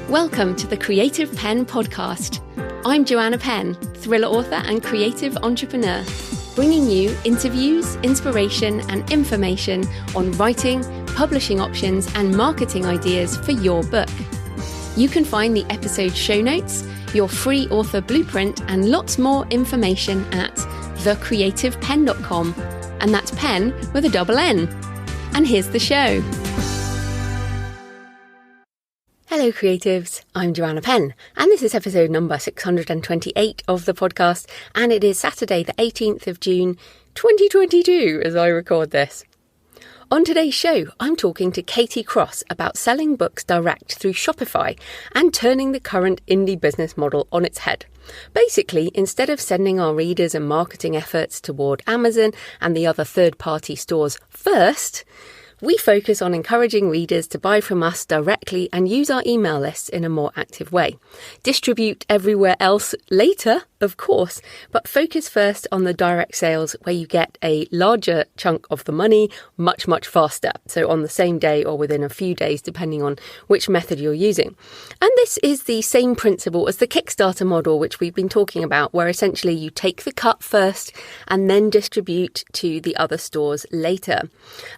Welcome to the Creative Penn podcast. I'm Joanna Penn, thriller author and creative entrepreneur, bringing you interviews, inspiration, and information on writing, publishing options, and marketing ideas for your book. You can find the episode show notes, your free author blueprint, and lots more information at thecreativepenn.com. And that's Penn with a double N. And here's the show. Hello creatives, I'm Joanna Penn, and this is episode number 628 of the podcast, and it is Saturday the 18th of June 2022 as I record this. On today's show, I'm talking to Katie Cross about selling books direct through Shopify and turning the current indie business model on its head. Basically, instead of sending our readers and marketing efforts toward Amazon and the other third-party stores first, we focus on encouraging readers to buy from us directly and use our email lists in a more active way. Distribute everywhere else later, of course, but focus first on the direct sales where you get a larger chunk of the money much faster. So on the same day or within a few days, depending on which method you're using. And this is the same principle as the Kickstarter model, which we've been talking about, where essentially you take the cut first and then distribute to the other stores later.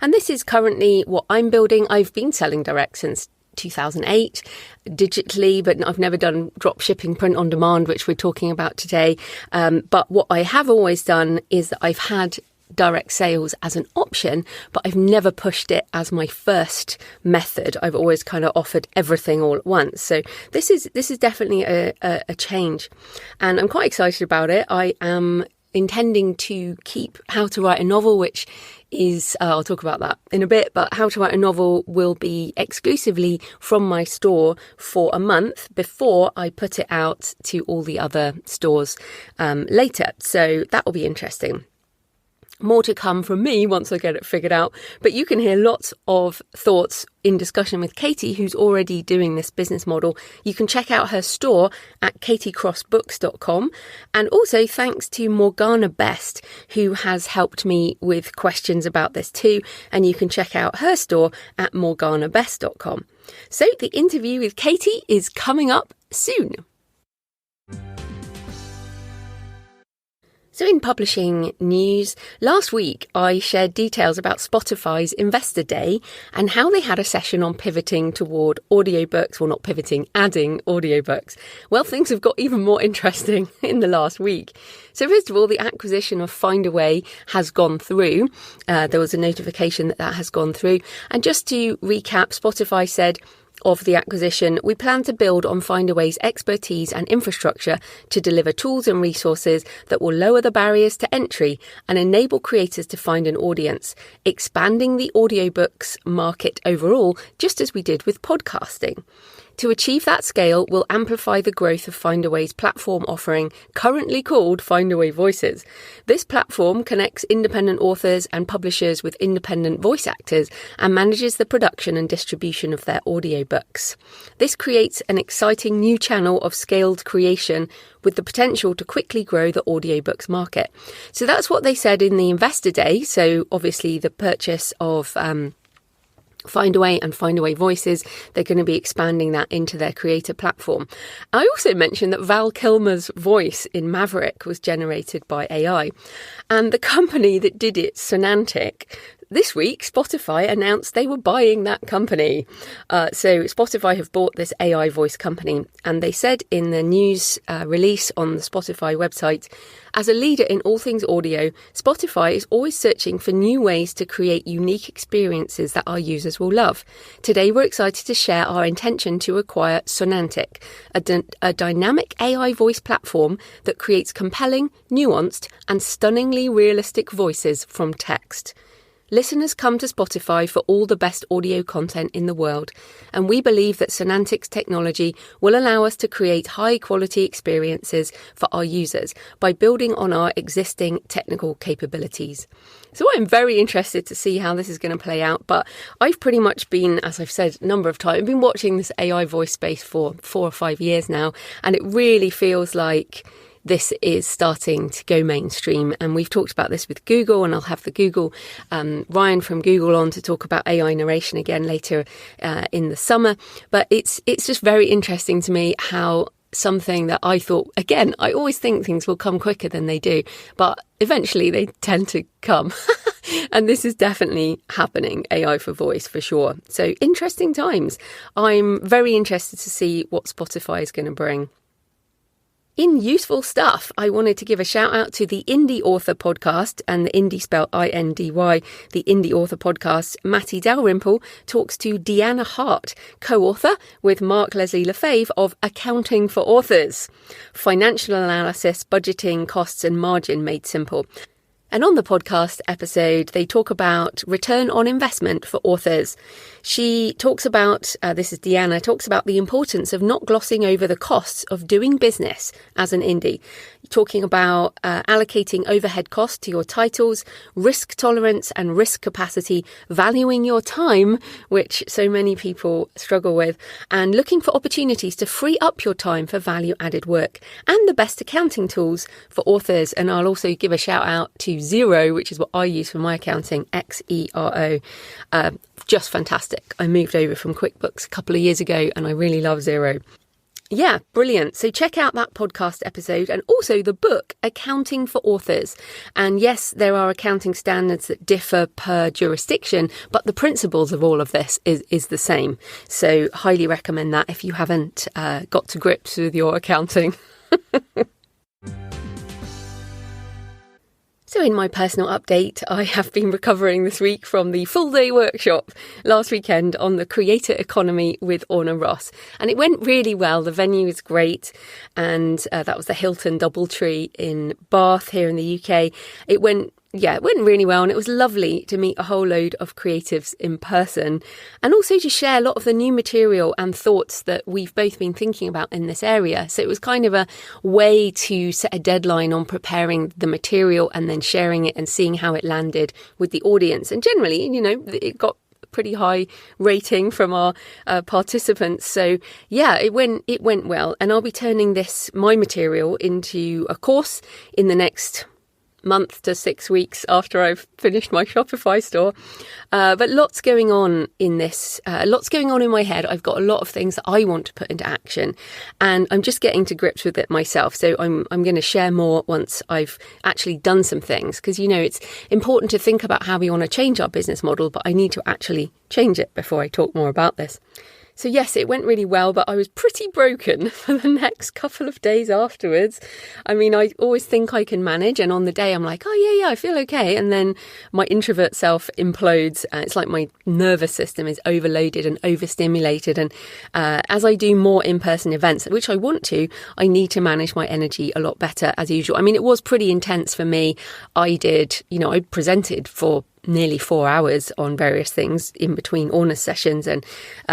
And this is currently what I'm building. I've been selling direct since 2008 digitally, but I've never done drop shipping print on demand, which we're talking about today. But what I have always done is that I've had direct sales as an option, but I've never pushed it as my first method. I've always kind of offered everything all at once. So this is definitely a change, and I'm quite excited about it. I am intending to keep How to Write a Novel, which is, I'll talk about that in a bit, but How to Write a Novel will be exclusively from my store for a month before I put it out to all the other stores later. So that will be interesting. More to come from me once I get it figured out, but you can hear lots of thoughts in discussion with Katie, who's already doing this business model. You can check out her store at katiecrossbooks.com, and also thanks to Morgana Best, who has helped me with questions about this too, and you can check out her store at morganabest.com. So the interview with Katie is coming up soon. So in publishing news, last week I shared details about Spotify's Investor Day and how they had a session on pivoting toward audiobooks, well not pivoting, adding audiobooks. Well, things have got even more interesting in the last week. So first of all, the acquisition of Findaway has gone through. There was a notification that has gone through. And just to recap, Spotify said of the acquisition, we plan to build on Findaway's expertise and infrastructure to deliver tools and resources that will lower the barriers to entry and enable creators to find an audience, expanding the audiobooks market overall, just as we did with podcasting. To achieve that scale, we'll amplify the growth of Findaway's platform offering, currently called Findaway Voices. This platform connects independent authors and publishers with independent voice actors and manages the production and distribution of their audiobooks. This creates an exciting new channel of scaled creation with the potential to quickly grow the audiobooks market. So that's what they said in the Investor Day. So obviously the purchase of Findaway and Findaway Voices, they're going to be expanding that into their creator platform. I also mentioned that Val Kilmer's voice in Maverick was generated by AI, and the company that did it, Sonantic, this week, Spotify announced they were buying that company. So Spotify have bought this AI voice company, and they said in the news release on the Spotify website, as a leader in all things audio, Spotify is always searching for new ways to create unique experiences that our users will love. Today, we're excited to share our intention to acquire Sonantic, a dynamic AI voice platform that creates compelling, nuanced, and stunningly realistic voices from text. Listeners come to Spotify for all the best audio content in the world, and we believe that Synantic's technology will allow us to create high-quality experiences for our users by building on our existing technical capabilities. So I'm very interested to see how this is going to play out, but I've pretty much been, as I've said a number of times, I've been watching this AI voice space for 4 or 5 years now, and it really feels like this is starting to go mainstream. And we've talked about this with Google, and I'll have the Ryan from Google on to talk about AI narration again later in the summer. But it's just very interesting to me how something that I thought, again, I always think things will come quicker than they do, but eventually they tend to come. And this is definitely happening, AI for voice for sure. So interesting times. I'm very interested to see what Spotify is going to bring. In useful stuff, I wanted to give a shout out to the Indy Author podcast, and the Indy spelled I-N-D-Y, the Indy Author podcast. Matty Dalrymple talks to Deanna Hart, co-author with Mark Leslie Lefebvre of Accounting for Authors, Financial Analysis, Budgeting, Costs and Margin Made Simple. And on the podcast episode, they talk about return on investment for authors. She talks about, this is Deanna, talks about the importance of not glossing over the costs of doing business as an indie. Talking about allocating overhead costs to your titles, risk tolerance and risk capacity, valuing your time, which so many people struggle with, and looking for opportunities to free up your time for value-added work, and the best accounting tools for authors. And I'll also give a shout out to Xero, which is what I use for my accounting, Xero. Just fantastic. I moved over from QuickBooks a couple of years ago and I really love Xero. Yeah, brilliant. So check out that podcast episode, and also the book, Accounting for Authors. And yes, there are accounting standards that differ per jurisdiction, but the principles of all of this is the same. So highly recommend that if you haven't got to grips with your accounting. So in my personal update, I have been recovering this week from the full-day workshop last weekend on the creator economy with Orna Ross. And it went really well. The venue is great. And that was the Hilton Doubletree in Bath here in the UK. It went really well, and it was lovely to meet a whole load of creatives in person, and also to share a lot of the new material and thoughts that we've both been thinking about in this area. So it was kind of a way to set a deadline on preparing the material and then sharing it and seeing how it landed with the audience. And generally, it got a pretty high rating from our participants. So yeah, it went well, and I'll be turning my material into a course in the next month to 6 weeks after I've finished my Shopify store. But lots going on in this, lots going on in my head. I've got a lot of things that I want to put into action, and I'm just getting to grips with it myself. So I'm going to share more once I've actually done some things, because, it's important to think about how we want to change our business model, but I need to actually change it before I talk more about this. So yes, it went really well, but I was pretty broken for the next couple of days afterwards. I mean, I always think I can manage, and on the day I'm like, oh yeah, I feel okay. And then my introvert self implodes. It's like my nervous system is overloaded and overstimulated. And as I do more in-person events, which I want to, I need to manage my energy a lot better as usual. I mean, it was pretty intense for me. I presented for nearly 4 hours on various things in between Orna's sessions, and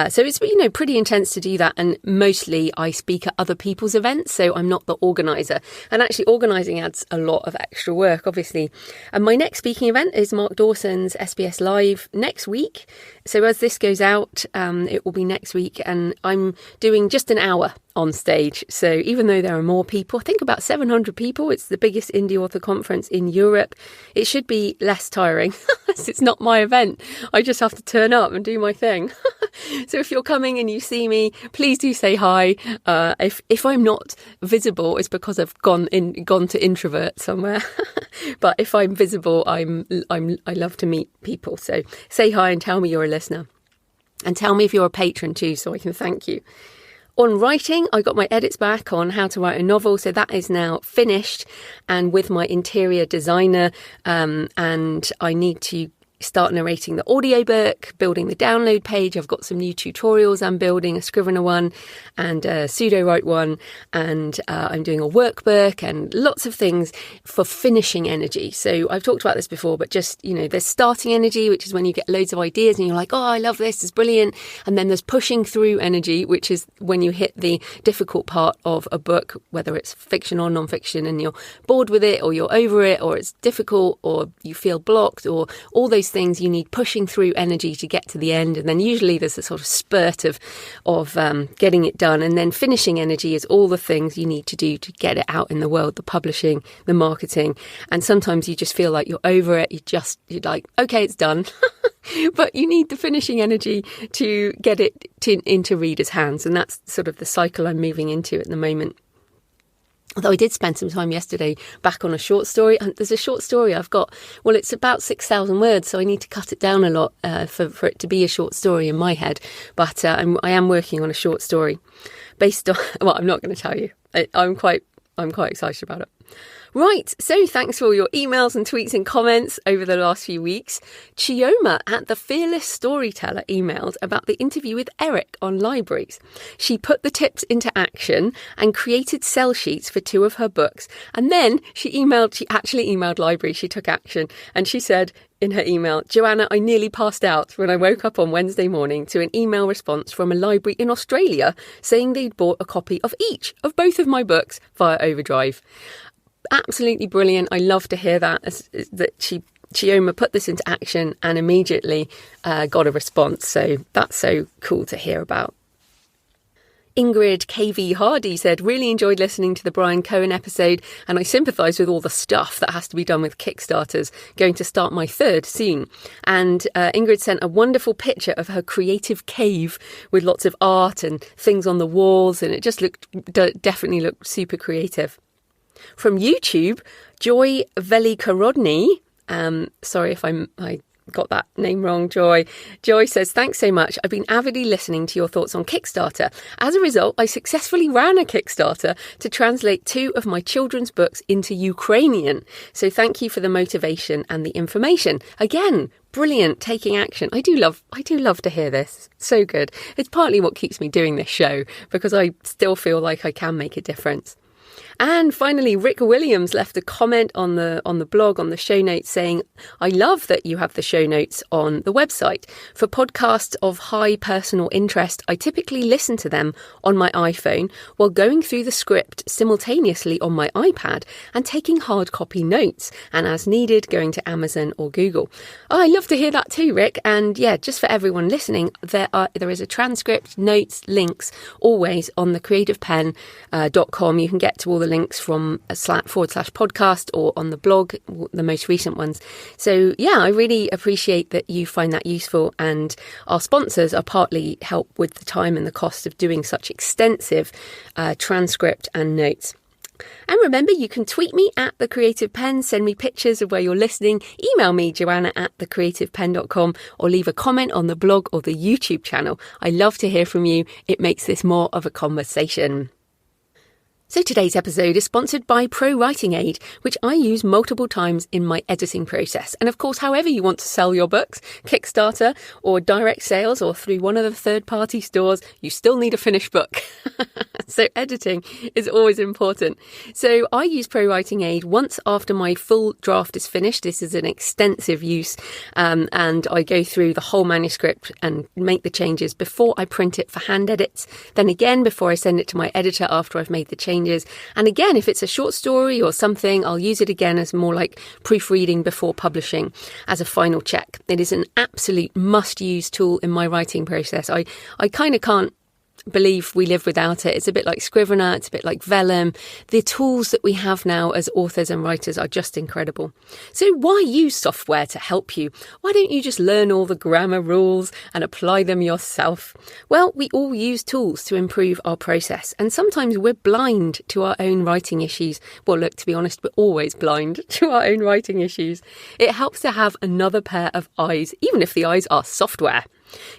so it's pretty intense to do that. And mostly I speak at other people's events, so I'm not the organizer, and actually organizing adds a lot of extra work, obviously. And my next speaking event is Mark Dawson's SBS Live next week. So as this goes out, it will be next week, and I'm doing just an hour on stage. So even though there are more people, I think about 700 people, it's the biggest indie author conference in Europe, it should be less tiring. It's not my event. I just have to turn up and do my thing. So if you're coming and you see me, please do say hi. If I'm not visible, it's because I've gone to introvert somewhere. But if I'm visible, I love to meet people. So say hi and tell me you're a listener, and tell me if you're a patron too, so I can thank you. On writing, I got my edits back on how to write a novel, so that is now finished, and with my interior designer, and I need to start narrating the audiobook, building the download page. I've got some new tutorials I'm building, a Scrivener one and a pseudo-write one, and I'm doing a workbook and lots of things for finishing energy. So I've talked about this before, but just, there's starting energy, which is when you get loads of ideas and you're like, oh, I love this, it's brilliant. And then there's pushing through energy, which is when you hit the difficult part of a book, whether it's fiction or non-fiction, and you're bored with it, or you're over it, or it's difficult, or you feel blocked, or all those those things you need pushing through energy to get to the end. And then usually there's a sort of spurt of getting it done. And then finishing energy is all the things you need to do to get it out in the world, the publishing, the marketing. And sometimes you just feel like you're over it. You're like, okay, it's done. But you need the finishing energy to get it into readers' hands. And that's sort of the cycle I'm moving into at the moment. Although I did spend some time yesterday back on a short story. And there's a short story I've got. Well, it's about 6,000 words, so I need to cut it down a lot for it to be a short story in my head. But I am working on a short story based on... Well, I'm not going to tell you. I'm quite excited about it. Right, so thanks for all your emails and tweets and comments over the last few weeks. Chioma at The Fearless Storyteller emailed about the interview with Eric on libraries. She put the tips into action and created sell sheets for 2 of her books. And then she actually emailed libraries. She took action and she said in her email, Joanna, I nearly passed out when I woke up on Wednesday morning to an email response from a library in Australia saying they'd bought a copy of each of both of my books via Overdrive. Absolutely brilliant. I love to hear that Chioma put this into action and immediately got a response. So that's so cool to hear about. Ingrid KV Hardy said, really enjoyed listening to the Brian Cohen episode and I sympathise with all the stuff that has to be done with Kickstarters. Going to start my 3rd soon. And Ingrid sent a wonderful picture of her creative cave with lots of art and things on the walls, and it just definitely looked super creative. From YouTube, Joy Velikarodny, sorry if I got that name wrong, Joy. Joy says, thanks so much. I've been avidly listening to your thoughts on Kickstarter. As a result, I successfully ran a Kickstarter to translate 2 of my children's books into Ukrainian. So thank you for the motivation and the information. Again, brilliant, taking action. I do love to hear this. So good. It's partly what keeps me doing this show, because I still feel like I can make a difference. And finally, Rick Williams left a comment on the blog, on the show notes, saying, I love that you have the show notes on the website. For podcasts of high personal interest, I typically listen to them on my iPhone while going through the script simultaneously on my iPad and taking hard copy notes, and as needed, going to Amazon or Google. Oh, I love to hear that too, Rick. And yeah, just for everyone listening, there is a transcript, notes, links, always on the creativepenn.com. You can get to all the links from /podcast or on the blog, the most recent ones. So yeah, I really appreciate that you find that useful, and our sponsors are partly help with the time and the cost of doing such extensive transcript and notes. And remember, you can tweet me at The Creative Penn, send me pictures of where you're listening, email me, Joanna at thecreativepenn.com, or leave a comment on the blog or the YouTube channel. I love to hear from you. It makes this more of a conversation. So today's episode is sponsored by Pro Writing Aid, which I use multiple times in my editing process. And of course, however you want to sell your books, Kickstarter or direct sales or through one of the third-party stores, you still need a finished book. So editing is always important. So I use Pro Writing Aid once after my full draft is finished. This is an extensive use, and I go through the whole manuscript and make the changes before I print it for hand edits. Then again, before I send it to my editor after I've made the changes. And again, if it's a short story or something, I'll use it again as more like proofreading before publishing as a final check. It is an absolute must-use tool in my writing process. I kind of can't believe we live without it. It's a bit like Scrivener, it's a bit like Vellum. The tools that we have now as authors and writers are just incredible. So why use software to help you? Why don't you just learn all the grammar rules and apply them yourself? Well, we all use tools to improve our process, and sometimes we're blind to our own writing issues. Well, look, to be honest, we're always blind to our own writing issues. It helps to have another pair of eyes, even if the eyes are software.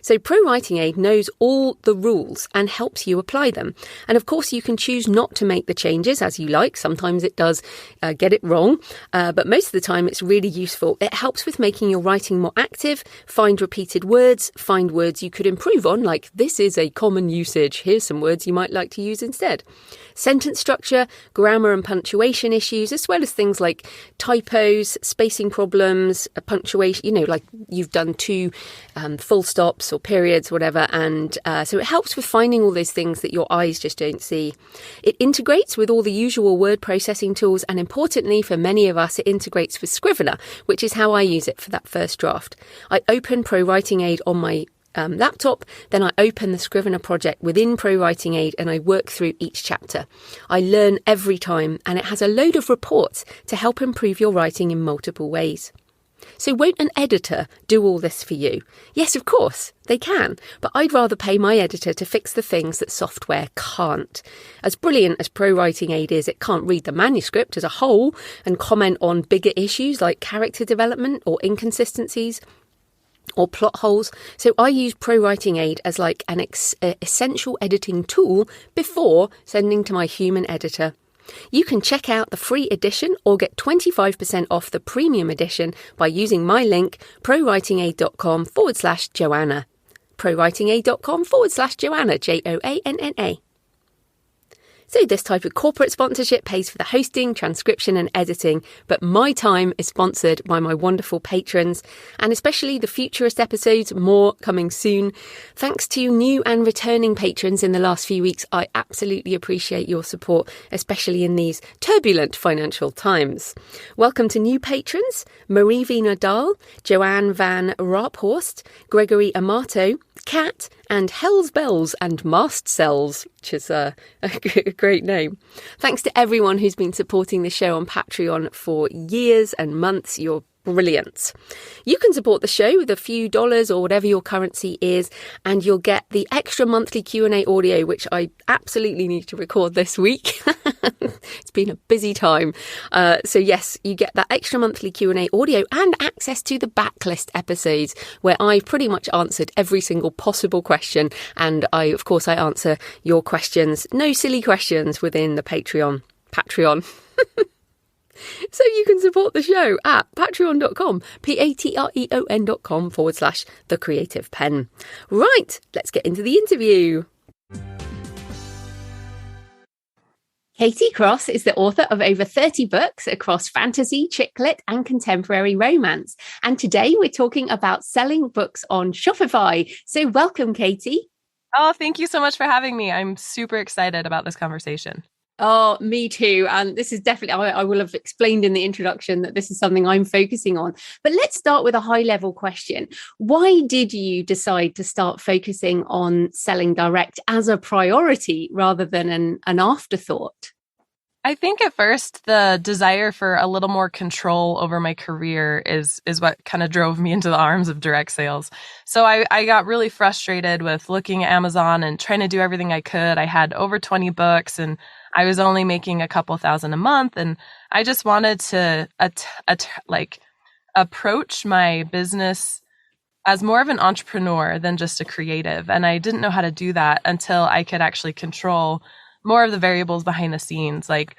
So Pro Writing Aid knows all the rules and helps you apply them. And of course, you can choose not to make the changes as you like. Sometimes it does get it wrong, but most of the time it's really useful. It helps with making your writing more active, find repeated words, find words you could improve on, like this is a common usage, here's some words you might like to use instead. Sentence structure, grammar and punctuation issues, as well as things like typos, spacing problems, punctuation, like you've done 2 full stop stops or periods, whatever. And so it helps with finding all those things that your eyes just don't see. It integrates with all the usual word processing tools. And importantly, for many of us, it integrates with Scrivener, which is how I use it for that first draft. I open Pro Writing Aid on my laptop, then I open the Scrivener project within Pro Writing Aid and I work through each chapter. I learn every time, and it has a load of reports to help improve your writing in multiple ways. So won't an editor do all this for you? Yes, of course, they can, but I'd rather pay my editor to fix the things that software can't. As brilliant as Pro Writing Aid is, it can't read the manuscript as a whole and comment on bigger issues like character development or inconsistencies or plot holes. So I use Pro Writing Aid as like an essential editing tool before sending to my human editor. You can check out the free edition or get 25% off the premium edition by using my link prowritingaid.com/Joanna. prowritingaid.com/Joanna, Joanna. So this type of corporate sponsorship pays for the hosting, transcription and editing, but my time is sponsored by my wonderful patrons, and especially the futurist episodes, more coming soon. Thanks to new and returning patrons in the last few weeks, I absolutely appreciate your support, especially in these turbulent financial times. Welcome to new patrons: Marie Vina Dahl, Joanne Van Raphorst, Gregory Amato, Cat, and Hells Bells and Mast Cells, which is a great name. Thanks to everyone who's been supporting the show on Patreon for years and months. You're brilliant. You can support the show with a few dollars or whatever your currency is, and you'll get the extra monthly Q&A audio, which I absolutely need to record this week. It's been a busy time. So yes, you get that extra monthly Q&A audio and access to the backlist episodes where I've pretty much answered every single possible question. And I answer your questions. No silly questions within the Patreon. So you can support the show at patreon.com, patreon.com/thecreativepenn. Right, let's get into the interview. Katie Cross is the author of over 30 books across fantasy, chick lit, and contemporary romance. And today we're talking about selling books on Shopify. So welcome, Katie. Oh, thank you so much for having me. I'm super excited about this conversation. Oh, me too. And this is definitely, I will have explained in the introduction that this is something I'm focusing on. But let's start with a high level question. Why did you decide to start focusing on selling direct as a priority rather than an afterthought? I think at first the desire for a little more control over my career is what kind of drove me into the arms of direct sales. So I got really frustrated with looking at Amazon and trying to do everything I could. I had over 20 books and I was only making a couple thousand a month. And I just wanted to approach my business as more of an entrepreneur than just a creative. And I didn't know how to do that until I could actually control more of the variables behind the scenes, like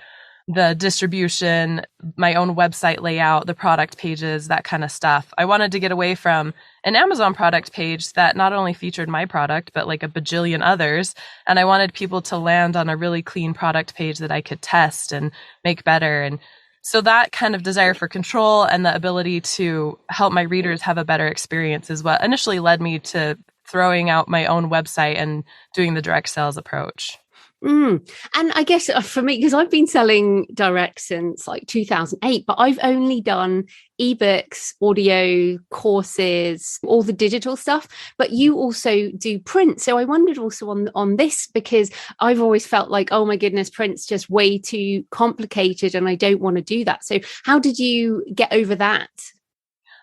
the distribution, my own website layout, the product pages, that kind of stuff. I wanted to get away from an Amazon product page that not only featured my product, but like a bajillion others. And I wanted people to land on a really clean product page that I could test and make better. And so that kind of desire for control and the ability to help my readers have a better experience is what initially led me to throwing out my own website and doing the direct sales approach. And I guess for me, because I've been selling direct since like 2008, but I've only done ebooks, audio courses, all the digital stuff, but you also do print. So I wondered also on this, because I've always felt like, oh my goodness, print's just way too complicated and I don't want to do that. So how did you get over that?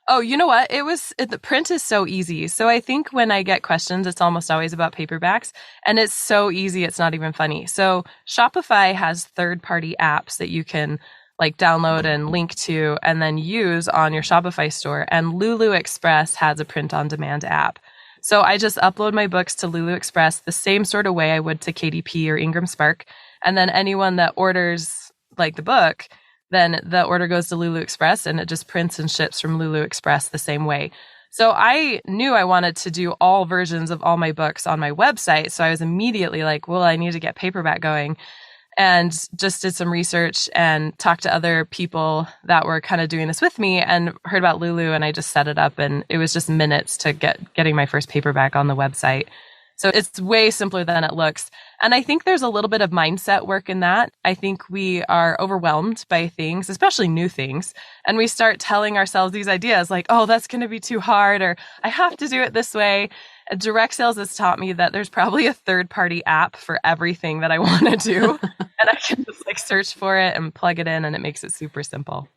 Oh, you know what? The print is so easy. So I think when I get questions, it's almost always about paperbacks, and it's so easy. It's not even funny. So Shopify has third-party apps that you can like download and link to and then use on your Shopify store. And Lulu Express has a print on demand app. So I just upload my books to Lulu Express the same sort of way I would to KDP or Ingram Spark. And then anyone that orders like the book, then the order goes to Lulu Express and it just prints and ships from Lulu Express the same way. So I knew I wanted to do all versions of all my books on my website. So I was immediately like, well, I need to get paperback going. and just did some research and talked to other people that were kind of doing this with me and heard about Lulu, and I just set it up, and it was just minutes to getting my first paperback on the website. So it's way simpler than it looks. And I think there's a little bit of mindset work in that. I think we are overwhelmed by things, especially new things. And we start telling ourselves these ideas like, oh, that's going to be too hard, or I have to do it this way. Direct sales has taught me that there's probably a third-party app for everything that I want to do. And I can just like search for it and plug it in, and it makes it super simple.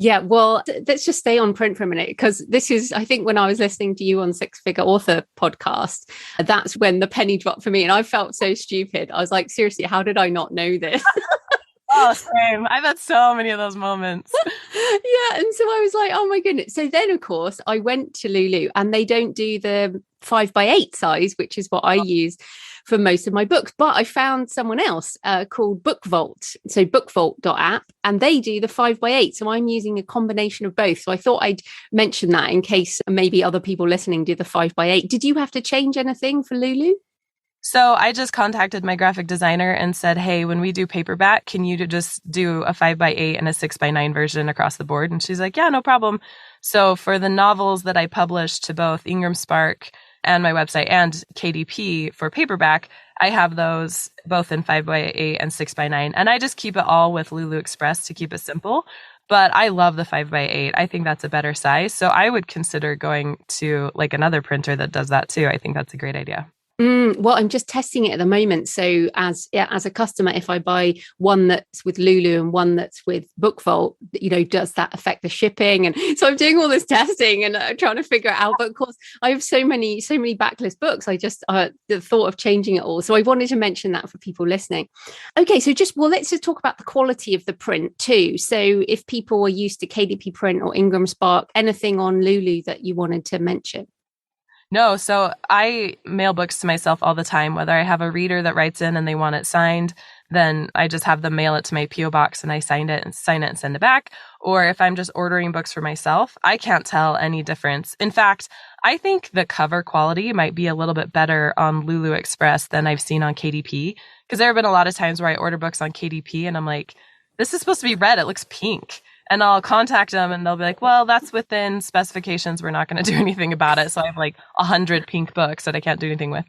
Yeah, well, let's just stay on print for a minute, because this is, I think when I was listening to you on Six Figure Author podcast, that's when the penny dropped for me. And I felt so stupid. I was like, seriously, how did I not know this? Oh, same. I've had so many of those moments. Yeah. And so I was like, oh my goodness. So then, of course, I went to Lulu, and they don't do the 5x8 size, which is what I use for most of my books. But I found someone else called BookVault. So bookvault.app, and they do the 5x8. So I'm using a combination of both. So I thought I'd mention that in case maybe other people listening do the 5x8. Did you have to change anything for Lulu? So I just contacted my graphic designer and said, hey, when we do paperback, can you just do a 5x8 and a 6x9 version across the board? And she's like, yeah, no problem. So for the novels that I published to both Ingram Spark and my website and KDP for paperback, I have those both in 5x8 and 6x9. And I just keep it all with Lulu Express to keep it simple. But I love the 5x8. I think that's a better size. So I would consider going to like another printer that does that too. I think that's a great idea. Well, I'm just testing it at the moment. So as a customer, if I buy one that's with Lulu and one that's with BookVault, does that affect the shipping? And so I'm doing all this testing and trying to figure it out. But of course, I have so many backlist books. I just the thought of changing it all. So I wanted to mention that for people listening. Okay, so let's just talk about the quality of the print too. So if people are used to KDP print or Ingram Spark, anything on Lulu that you wanted to mention? No, so I mail books to myself all the time, whether I have a reader that writes in and they want it signed, then I just have them mail it to my PO box and I sign it and send it back. Or if I'm just ordering books for myself, I can't tell any difference. In fact, I think the cover quality might be a little bit better on Lulu Express than I've seen on KDP, because there have been a lot of times where I order books on KDP and I'm like, this is supposed to be red. It looks pink. And I'll contact them and they'll be like, well, that's within specifications. We're not going to do anything about it. So I have like 100 pink books that I can't do anything with.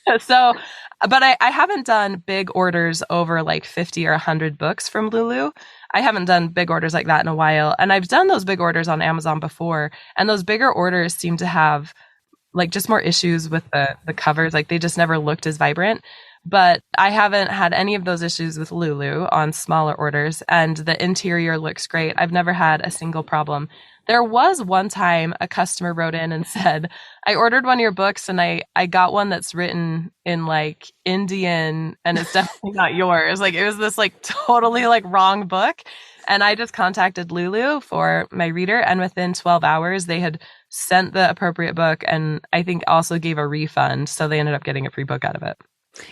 But I haven't done big orders over like 50 or 100 books from Lulu. I haven't done big orders like that in a while. And I've done those big orders on Amazon before. And those bigger orders seem to have like just more issues with the covers. Like they just never looked as vibrant. But I haven't had any of those issues with Lulu on smaller orders, and the interior looks great. I've never had a single problem. There was one time a customer wrote in and said, I ordered one of your books and I got one that's written in like Indian and it's definitely not yours. Like it was this like totally like wrong book. And I just contacted Lulu for my reader, and within 12 hours they had sent the appropriate book and I think also gave a refund. So they ended up getting a free book out of it.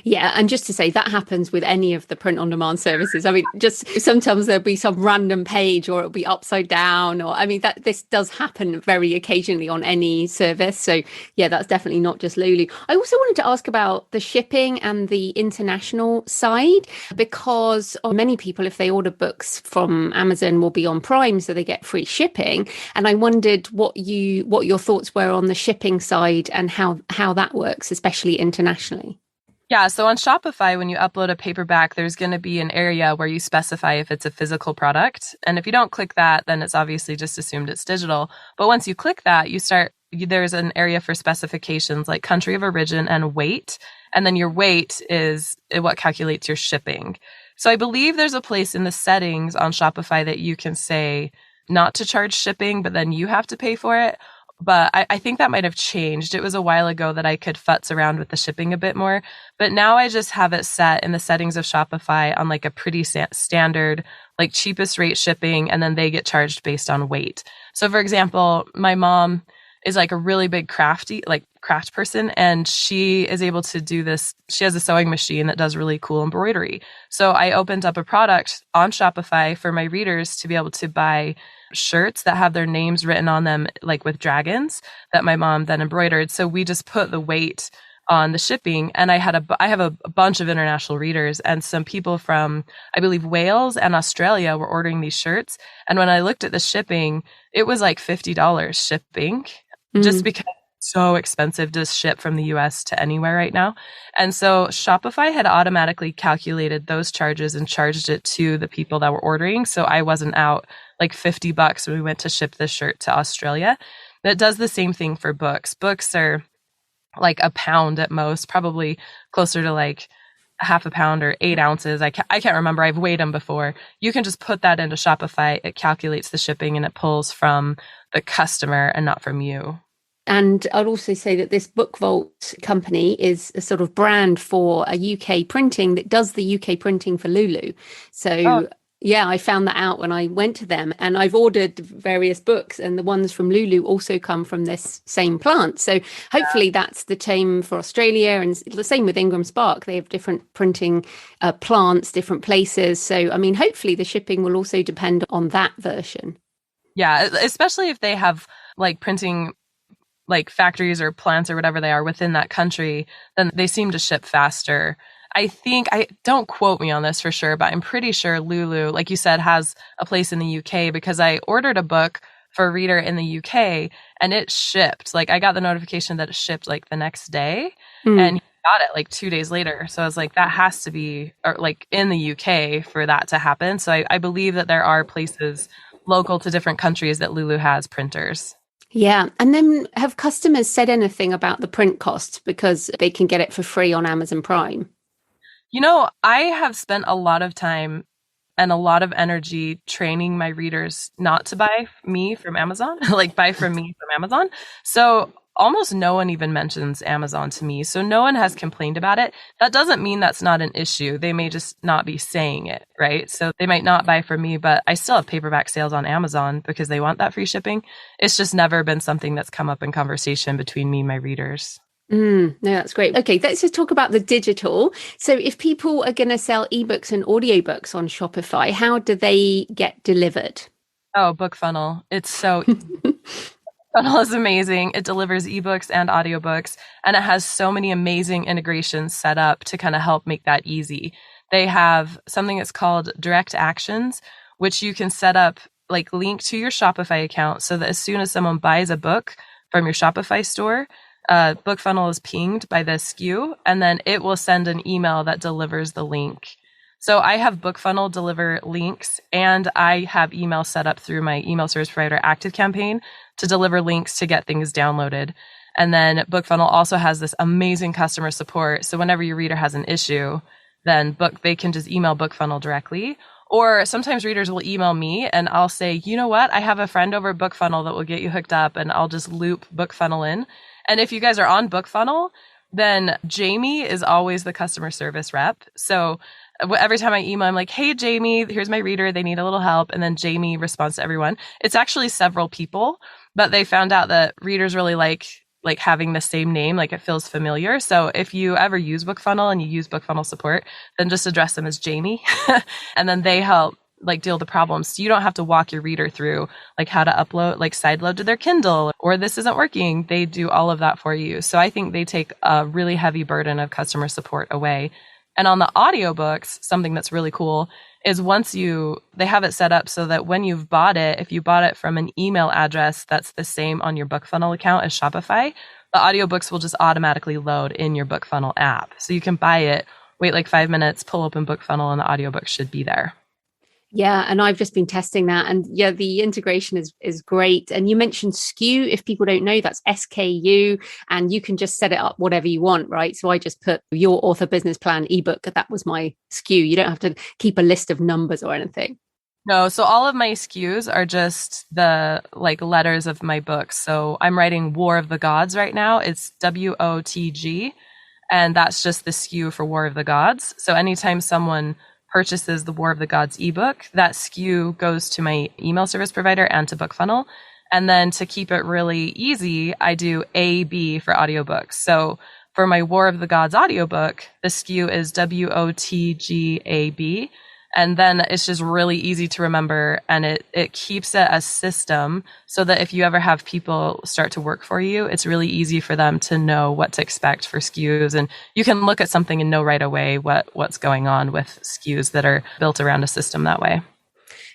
Yeah. And just to say, that happens with any of the print on demand services. I mean, just sometimes there'll be some random page or it'll be upside down, or this does happen very occasionally on any service. So yeah, that's definitely not just Lulu. I also wanted to ask about the shipping and the international side, because many people, if they order books from Amazon, will be on Prime, so they get free shipping. And I wondered what your thoughts were on the shipping side and how that works, especially internationally. Yeah, so on Shopify, when you upload a paperback, there's going to be an area where you specify if it's a physical product. And if you don't click that, then it's obviously just assumed it's digital. But once you click that, there's an area for specifications like country of origin and weight. And then your weight is what calculates your shipping. So I believe there's a place in the settings on Shopify that you can say not to charge shipping, but then you have to pay for it. But I think that might have changed. It was a while ago that I could futz around with the shipping a bit more. But now I just have it set in the settings of Shopify on like a pretty standard, like cheapest rate shipping. And then they get charged based on weight. So for example, my mom is like a really big craft person. And she is able to do this. She has a sewing machine that does really cool embroidery. So I opened up a product on Shopify for my readers to be able to buy shirts that have their names written on them, like with dragons, that my mom then embroidered. So we just put the weight on the shipping. And I have a bunch of international readers, and some people from, I believe, Wales and Australia were ordering these shirts. And when I looked at the shipping, it was like $50 shipping, just because it's so expensive to ship from the US to anywhere right now. And so Shopify had automatically calculated those charges and charged it to the people that were ordering. So I wasn't out like $50 when we went to ship this shirt to Australia. But it does the same thing for books. Books are like a pound at most, probably closer to like half a pound or 8 ounces. I can't remember. I've weighed them before. You can just put that into Shopify. It calculates the shipping and it pulls from the customer and not from you. And I'd also say that this Book Vault company is a sort of brand for a UK printing that does the UK printing for Lulu. So yeah, I found that out when I went to them, and I've ordered various books, and the ones from Lulu also come from this same plant. So hopefully that's the same for Australia, and the same with Ingram Spark. They have different printing plants, different places. So, I mean, hopefully the shipping will also depend on that version. Yeah, especially if they have like printing like factories or plants or whatever they are within that country, then they seem to ship faster. I don't quote me on this for sure, but I'm pretty sure Lulu, like you said, has a place in the UK, because I ordered a book for a reader in the UK and it shipped. Like I got the notification that it shipped like the next day and he got it like 2 days later. So I was like, that has to be like in the UK for that to happen. So I believe that there are places local to different countries that Lulu has printers. Yeah. And then have customers said anything about the print costs because they can get it for free on Amazon Prime? You know, I have spent a lot of time and a lot of energy training my readers not to buy me from Amazon, like buy from me from Amazon. So almost no one even mentions Amazon to me. So no one has complained about it. That doesn't mean that's not an issue. They may just not be saying it, right? So they might not buy from me, but I still have paperback sales on Amazon because they want that free shipping. It's just never been something that's come up in conversation between me and my readers. No, that's great. Okay, let's just talk about the digital. So if people are going to sell ebooks and audiobooks on Shopify, how do they get delivered? Oh, Bookfunnel. It's so Bookfunnel is amazing. It delivers ebooks and audiobooks, and it has so many amazing integrations set up to kind of help make that easy. They have something that's called direct actions, which you can set up, like link to your Shopify account so that as soon as someone buys a book from your Shopify store, Bookfunnel is pinged by the SKU, and then it will send an email that delivers the link. So I have Bookfunnel deliver links, and I have email set up through my email service provider ActiveCampaign to deliver links to get things downloaded. And then Bookfunnel also has this amazing customer support. So whenever your reader has an issue, then they can just email Bookfunnel directly. Or sometimes readers will email me and I'll say, you know what, I have a friend over at Bookfunnel that will get you hooked up, and I'll just loop Bookfunnel in. And if you guys are on Bookfunnel, then Jamie is always the customer service rep. So every time I email, I'm like, hey, Jamie, here's my reader. They need a little help. And then Jamie responds to everyone. It's actually several people, but they found out that readers really like having the same name, like it feels familiar. So if you ever use Bookfunnel and you use Bookfunnel support, then just address them as Jamie. And then they help like deal with the problems. So you don't have to walk your reader through like how to upload, like sideload to their Kindle, or this isn't working. They do all of that for you. So I think they take a really heavy burden of customer support away. And on the audiobooks, something that's really cool is they have it set up so that when you've bought it, if you bought it from an email address that's the same on your Bookfunnel account as Shopify, the audiobooks will just automatically load in your Bookfunnel app. So you can buy it, wait like 5 minutes, pull open Bookfunnel, and the audiobook should be there. Yeah, and I've just been testing that, and yeah, the integration is great. And you mentioned SKU. If people don't know, that's SKU, and you can just set it up whatever you want, right? So I just put your author business plan ebook. That was my SKU. You don't have to keep a list of numbers or anything. No, so all of my SKUs are just the like letters of my books. So I'm writing War of the Gods right now. It's WOTG, and that's just the SKU for War of the Gods. So anytime someone purchases the War of the Gods ebook, that SKU goes to my email service provider and to Bookfunnel. And then to keep it really easy, I do AB for audiobooks. So for my War of the Gods audiobook, the SKU is WOTGAB. And then it's just really easy to remember, and it keeps it a system so that if you ever have people start to work for you, it's really easy for them to know what to expect for SKUs. And you can look at something and know right away what's going on with SKUs that are built around a system that way.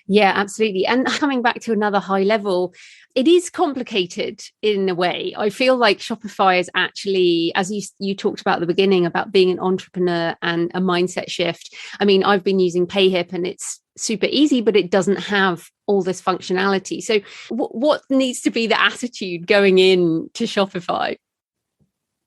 Yeah, absolutely. And coming back to another high level, it is complicated in a way. I feel like Shopify is actually, as you talked about at the beginning, about being an entrepreneur and a mindset shift. I mean, I've been using PayHip and it's super easy, but it doesn't have all this functionality. So what needs to be the attitude going in to Shopify?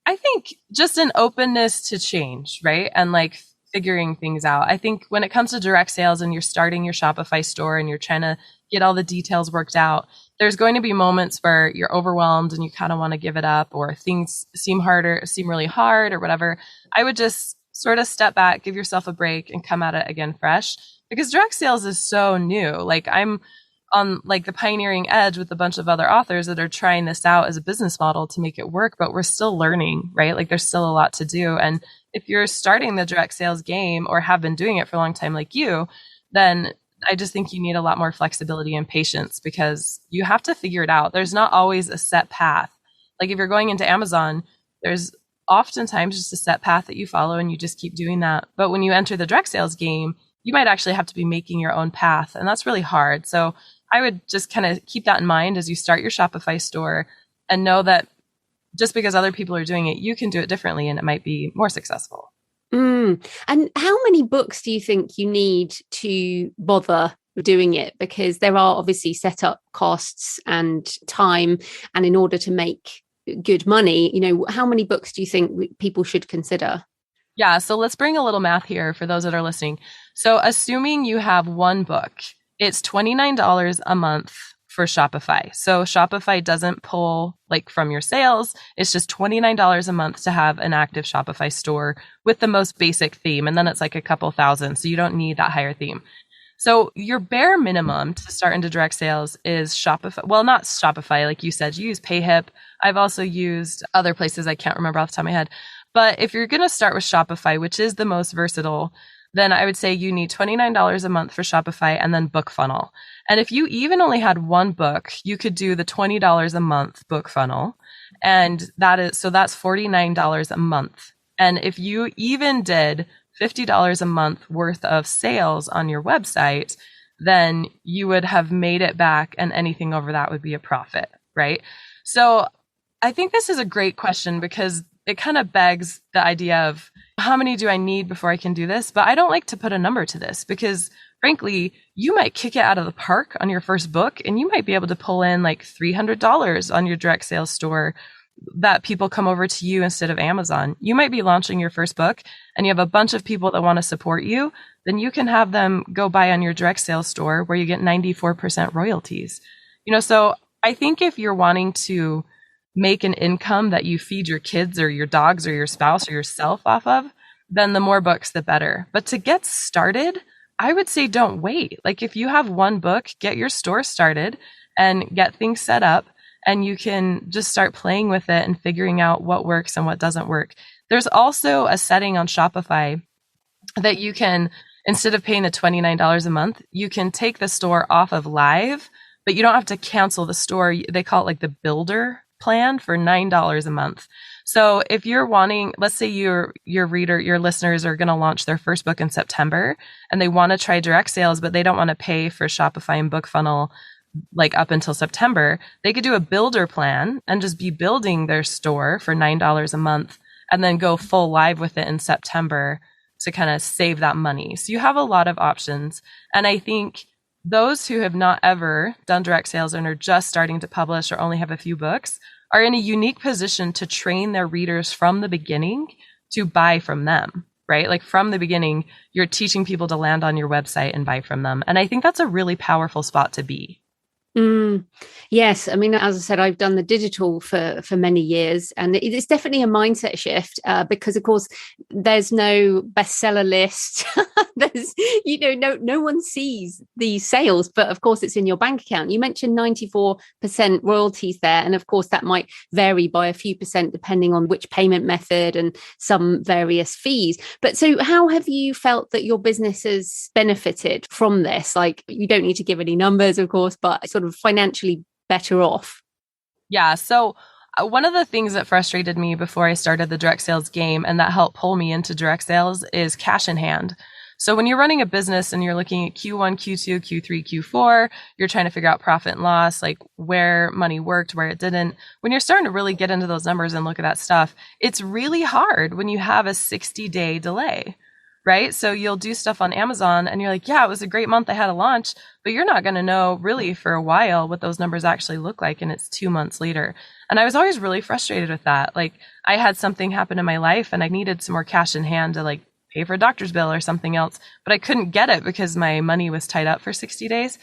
I think just an openness to change, right? And like figuring things out. I think when it comes to direct sales and you're starting your Shopify store and you're trying to get all the details worked out, there's going to be moments where you're overwhelmed and you kind of want to give it up, or things seem really hard or whatever. I would just sort of step back, give yourself a break, and come at it again fresh, because direct sales is so new. Like, I'm on like the pioneering edge with a bunch of other authors that are trying this out as a business model to make it work, but we're still learning, right? Like, there's still a lot to do. And if you're starting the direct sales game or have been doing it for a long time like you, then I just think you need a lot more flexibility and patience, because you have to figure it out. There's not always a set path. Like, if you're going into Amazon, there's oftentimes just a set path that you follow and you just keep doing that. But when you enter the direct sales game, you might actually have to be making your own path, and that's really hard. So I would just kind of keep that in mind as you start your Shopify store, and know that just because other people are doing it, you can do it differently and it might be more successful. And how many books do you think you need to bother doing it? Because there are obviously setup costs and time, and in order to make good money, how many books do you think people should consider? Yeah, so let's bring a little math here for those that are listening. So assuming you have one book, it's $29 a month for Shopify. So Shopify doesn't pull like from your sales. It's just $29 a month to have an active Shopify store with the most basic theme. And then it's like a couple thousand. So you don't need that higher theme. So your bare minimum to start into direct sales is Shopify. Well, not Shopify, like you said, you use PayHip. I've also used other places I can't remember off the top of my head. But if you're going to start with Shopify, which is the most versatile, then I would say you need $29 a month for Shopify and then Bookfunnel. And if you even only had one book, you could do the $20 a month Bookfunnel. And that's $49 a month. And if you even did $50 a month worth of sales on your website, then you would have made it back, and anything over that would be a profit, right? So I think this is a great question, because it kind of begs the idea of, how many do I need before I can do this? But I don't like to put a number to this, because frankly, you might kick it out of the park on your first book, and you might be able to pull in like $300 on your direct sales store that people come over to you instead of Amazon. You might be launching your first book and you have a bunch of people that want to support you. Then you can have them go buy on your direct sales store where you get 94% royalties. So I think if you're wanting to make an income that you feed your kids or your dogs or your spouse or yourself off of, then the more books, the better. But to get started, I would say don't wait. Like, if you have one book, get your store started and get things set up, and you can just start playing with it and figuring out what works and what doesn't work. There's also a setting on Shopify that you can, instead of paying the $29 a month, you can take the store off of live, but you don't have to cancel the store. They call it like the builder plan for $9 a month. So if you're wanting, let's say your listeners are going to launch their first book in September and they want to try direct sales, but they don't want to pay for Shopify and Bookfunnel like up until September, they could do a builder plan and just be building their store for $9 a month and then go full live with it in September to kind of save that money. So you have a lot of options. And I think those who have not ever done direct sales and are just starting to publish or only have a few books are in a unique position to train their readers from the beginning to buy from them, right? Like, from the beginning, you're teaching people to land on your website and buy from them. And I think that's a really powerful spot to be. Mm, yes. I mean, as I said, I've done the digital for many years, and it's definitely a mindset shift because, of course, there's no bestseller list. There's, no one sees these sales, but of course, it's in your bank account. You mentioned 94% royalties there, and of course, that might vary by a few percent depending on which payment method and some various fees. But so, how have you felt that your business has benefited from this? Like, you don't need to give any numbers, of course, but sort of financially better off? Yeah. So one of the things that frustrated me before I started the direct sales game and that helped pull me into direct sales is cash in hand. So when you're running a business and you're looking at Q1, Q2, Q3, Q4, you're trying to figure out profit and loss, like where money worked, where it didn't. When you're starting to really get into those numbers and look at that stuff, it's really hard when you have a 60-day delay. Right? So you'll do stuff on Amazon and you're like, yeah, it was a great month. I had a launch, but you're not going to know really for a while what those numbers actually look like. And it's 2 months later. And I was always really frustrated with that. Like I had something happen in my life and I needed some more cash in hand to like pay for a doctor's bill or something else, but I couldn't get it because my money was tied up for 60 days.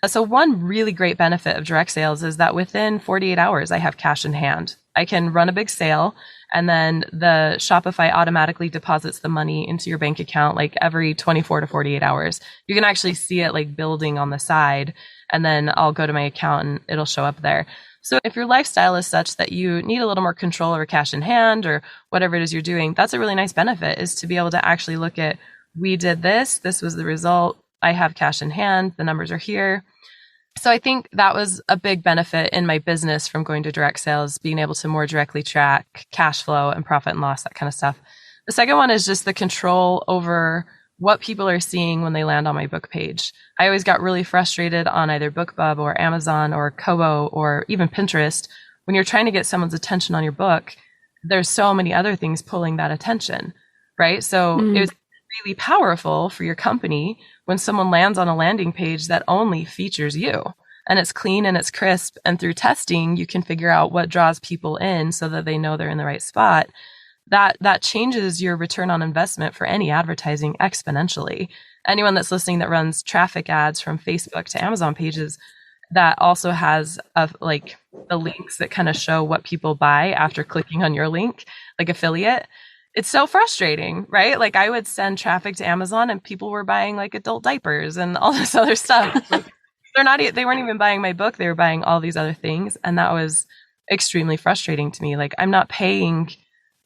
So one really great benefit of direct sales is that within 48 hours, I have cash in hand. I can run a big sale and then the Shopify automatically deposits the money into your bank account like every 24 to 48 hours. You can actually see it like building on the side, and then I'll go to my account and it'll show up there. So if your lifestyle is such that you need a little more control over cash in hand or whatever it is you're doing, that's a really nice benefit, is to be able to actually look at, we did this was the result, I have cash in hand, the numbers are here. So I think that was a big benefit in my business from going to direct sales, being able to more directly track cash flow and profit and loss, that kind of stuff. The second one is just the control over what people are seeing when they land on my book page. I always got really frustrated on either BookBub or Amazon or Kobo or even Pinterest. When you're trying to get someone's attention on your book, there's so many other things pulling that attention, right? So it was really powerful for your company when someone lands on a landing page that only features you and it's clean and it's crisp. And through testing, you can figure out what draws people in so that they know they're in the right spot. That changes your return on investment for any advertising exponentially. Anyone that's listening that runs traffic ads from Facebook to Amazon pages, that also has like the links that kind of show what people buy after clicking on your link, like affiliate. It's so frustrating, right? Like I would send traffic to Amazon and people were buying like adult diapers and all this other stuff. They weren't even buying my book. They were buying all these other things. And that was extremely frustrating to me. Like I'm not paying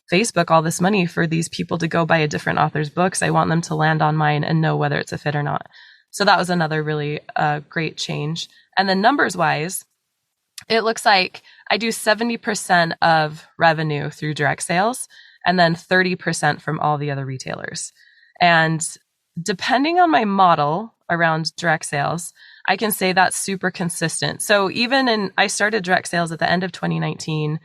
Facebook all this money for these people to go buy a different author's books. I want them to land on mine and know whether it's a fit or not. So that was another really great change. And then numbers wise, it looks like I do 70% of revenue through direct sales and then 30% from all the other retailers. And depending on my model around direct sales, I can say that's super consistent. So I started direct sales at the end of 2019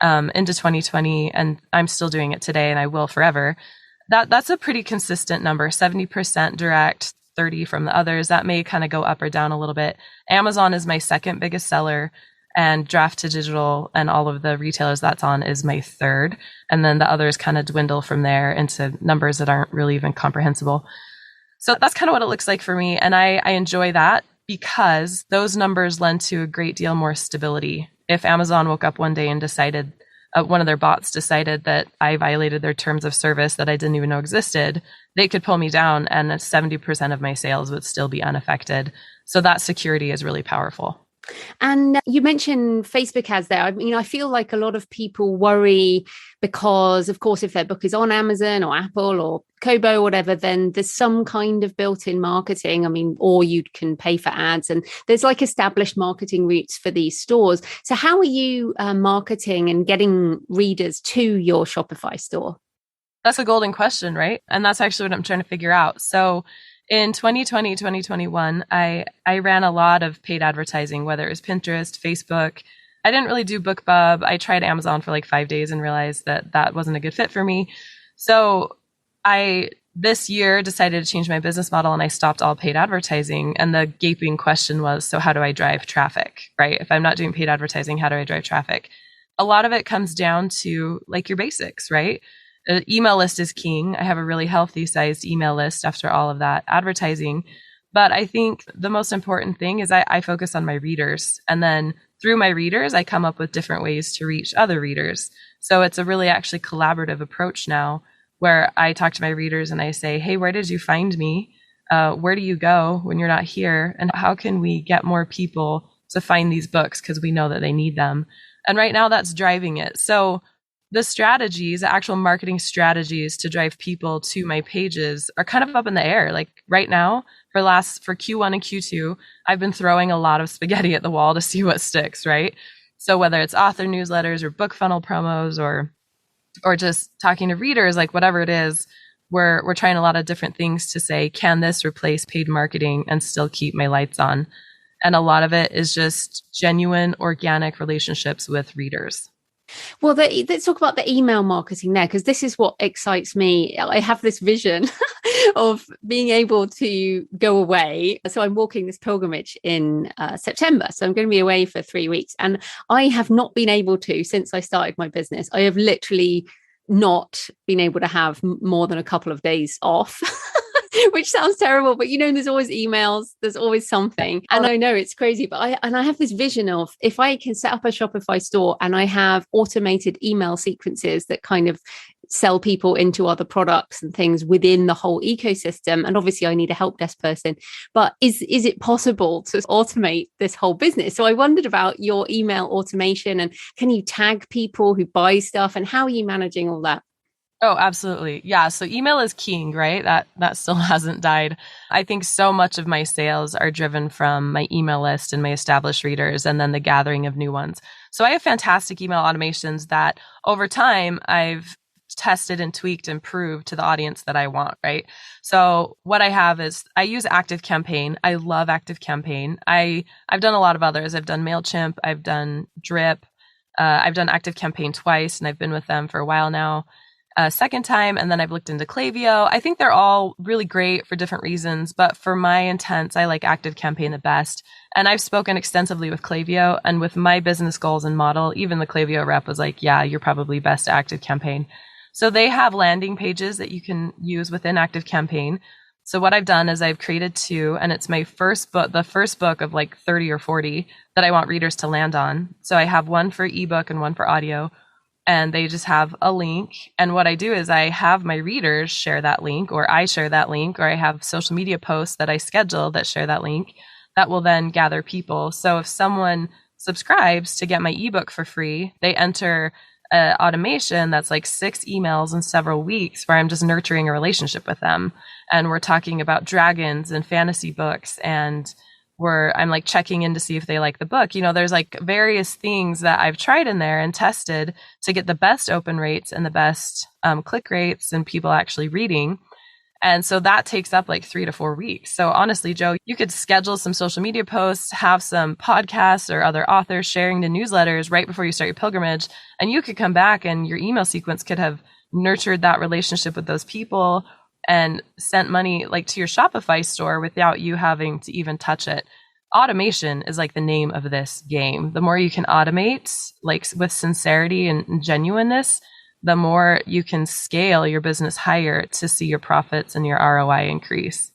into 2020, and I'm still doing it today and I will forever. That's a pretty consistent number, 70% direct, 30 from the others. That may kind of go up or down a little bit. Amazon is my second biggest seller, and Draft to Digital and all of the retailers that's on is my third. And then the others kind of dwindle from there into numbers that aren't really even comprehensible. So that's kind of what it looks like for me. And I enjoy that because those numbers lend to a great deal more stability. If Amazon woke up one day and decided, one of their bots decided that I violated their terms of service that I didn't even know existed, they could pull me down and 70% of my sales would still be unaffected. So that security is really powerful. And you mentioned Facebook ads there. I mean, I feel like a lot of people worry because, of course, if their book is on Amazon or Apple or Kobo or whatever, then there's some kind of built-in marketing. I mean, or you can pay for ads, and there's like established marketing routes for these stores. So how are you marketing and getting readers to your Shopify store? That's a golden question, right? And that's actually what I'm trying to figure out. So in 2020, 2021, I ran a lot of paid advertising, whether it was Pinterest, Facebook. I didn't really do BookBub. I tried Amazon for like 5 days and realized that wasn't a good fit for me. So I, this year, decided to change my business model and I stopped all paid advertising. And the gaping question was, so how do I drive traffic, right? If I'm not doing paid advertising, how do I drive traffic? A lot of it comes down to like your basics, right? Email list is king. I have a really healthy sized email list after all of that advertising. But I think the most important thing is I focus on my readers. And then through my readers, I come up with different ways to reach other readers. So it's a really actually collaborative approach now where I talk to my readers and I say, hey, where did you find me? Where do you go when you're not here? And how can we get more people to find these books because we know that they need them? And right now that's driving it. So the strategies, the actual marketing strategies to drive people to my pages are kind of up in the air. Like right now, for Q1 and Q2, I've been throwing a lot of spaghetti at the wall to see what sticks, right? So whether it's author newsletters or Bookfunnel promos or just talking to readers, like whatever it is, we're trying a lot of different things to say, can this replace paid marketing and still keep my lights on? And a lot of it is just genuine, organic relationships with readers. Well, let's talk about the email marketing there, because this is what excites me. I have this vision of being able to go away. So I'm walking this pilgrimage in September. So I'm going to be away for 3 weeks. And I have not been able to, since I started my business, I have literally not been able to have more than a couple of days off. Which sounds terrible, but there's always emails, there's always something. And I know it's crazy, but I have this vision of if I can set up a Shopify store and I have automated email sequences that kind of sell people into other products and things within the whole ecosystem. And obviously I need a help desk person, but is it possible to automate this whole business? So I wondered about your email automation, and can you tag people who buy stuff, and how are you managing all that? Oh, absolutely. Yeah. So email is king, right? That still hasn't died. I think so much of my sales are driven from my email list and my established readers, and then the gathering of new ones. So I have fantastic email automations that over time I've tested and tweaked and proved to the audience that I want, right? So what I have is I use ActiveCampaign. I love ActiveCampaign. I've done a lot of others. I've done MailChimp. I've done Drip. I've done ActiveCampaign twice, and I've been with them for a while now. Second time, and then I've looked into Klaviyo. I think they're all really great for different reasons, but for my intents, I like ActiveCampaign the best. And I've spoken extensively with Klaviyo, and with my business goals and model, even the Klaviyo rep was like, yeah, you're probably best at ActiveCampaign. So they have landing pages that you can use within ActiveCampaign. So what I've done is I've created 2, and it's my first book, the first book of like 30 or 40 that I want readers to land on. So I have one for ebook and one for audio. And they just have a link. And what I do is I have my readers share that link, or I share that link, or I have social media posts that I schedule that share that link that will then gather people. So if someone subscribes to get my ebook for free, they enter an automation that's like 6 emails in several weeks where I'm just nurturing a relationship with them. And we're talking about dragons and fantasy books, and I'm like checking in to see if they like the book. There's like various things that I've tried in there and tested to get the best open rates and the best click rates and people actually reading. And so that takes up like 3 to 4 weeks. So honestly, Joe, you could schedule some social media posts, have some podcasts or other authors sharing the newsletters right before you start your pilgrimage. And you could come back and your email sequence could have nurtured that relationship with those people and sent money like to your Shopify store without you having to even touch it. Automation is like the name of this game. The more you can automate, like with sincerity and genuineness, the more you can scale your business higher to see your profits and your ROI increase.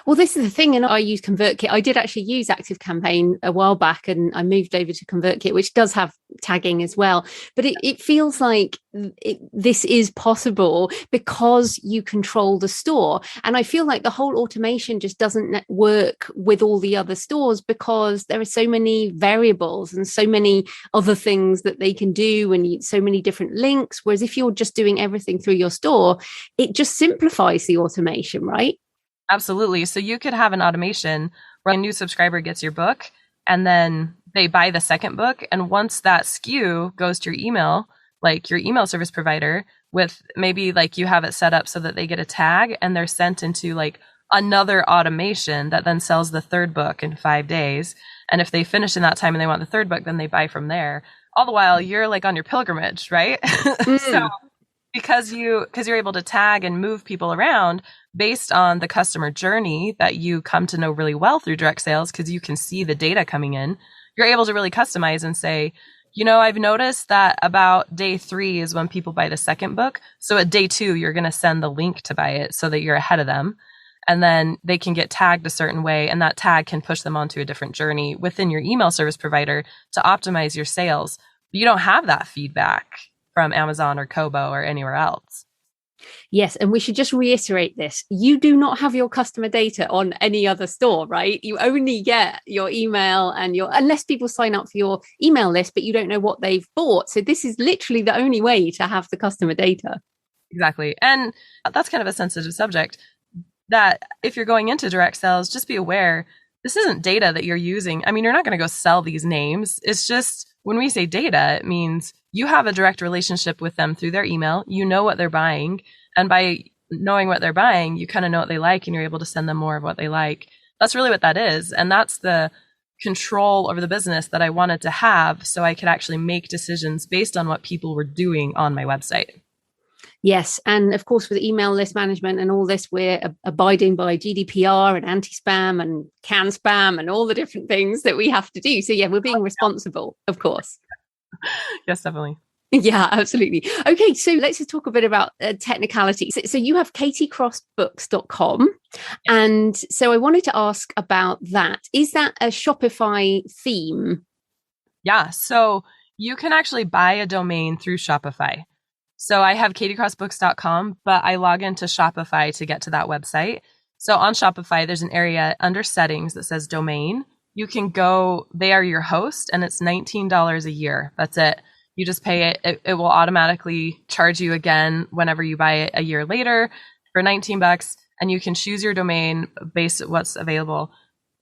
Well, this is the thing, and I use ConvertKit. I did actually use ActiveCampaign a while back, and I moved over to ConvertKit, which does have tagging as well. But it feels like this is possible because you control the store. And I feel like the whole automation just doesn't work with all the other stores because there are so many variables and so many other things that they can do, and so many different links. Whereas if you're just doing everything through your store, it just simplifies the automation, right? Absolutely. So you could have an automation where a new subscriber gets your book and then they buy the second book. And once that SKU goes to your email, like your email service provider, with maybe like you have it set up so that they get a tag and they're sent into like another automation that then sells the third book in 5 days. And if they finish in that time and they want the third book, then they buy from there. All the while you're like on your pilgrimage, right? So because you're able to tag and move people around based on the customer journey that you come to know really well through direct sales, because you can see the data coming in, you're able to really customize and say, I've noticed that about day 3 is when people buy the second book. So at day 2, you're going to send the link to buy it so that you're ahead of them. and then they can get tagged a certain way, and that tag can push them onto a different journey within your email service provider to optimize your sales. But you don't have that feedback from Amazon or Kobo or anywhere else. Yes, and we should just reiterate this. You do not have your customer data on any other store, right? You only get your email and unless people sign up for your email list, but you don't know what they've bought. So this is literally the only way to have the customer data. Exactly. And that's kind of a sensitive subject, that if you're going into direct sales, just be aware this isn't data that you're using. I mean, you're not going to go sell these names. It's just, when we say data, it means you have a direct relationship with them through their email. You know what they're buying. And by knowing what they're buying, you kind of know what they like, and you're able to send them more of what they like. That's really what that is. And that's the control over the business that I wanted to have, so I could actually make decisions based on what people were doing on my website. Yes. And of course, with email list management and all this, we're abiding by GDPR and anti-spam and can spam and all the different things that we have to do. So yeah, we're being responsible, of course. Yes, definitely. Yeah, absolutely. Okay, so let's just talk a bit about technicality. So you have katiecrossbooks.com. And so I wanted to ask about that. Is that a Shopify theme? Yeah, so you can actually buy a domain through Shopify. So I have katiecrossbooks.com, but I log into Shopify to get to that website. So on Shopify, there's an area under settings that says domain. You can go, they are your host, and it's $19 a year. That's it. You just pay it. It will automatically charge you again whenever you buy it a year later for $19, and you can choose your domain based on what's available.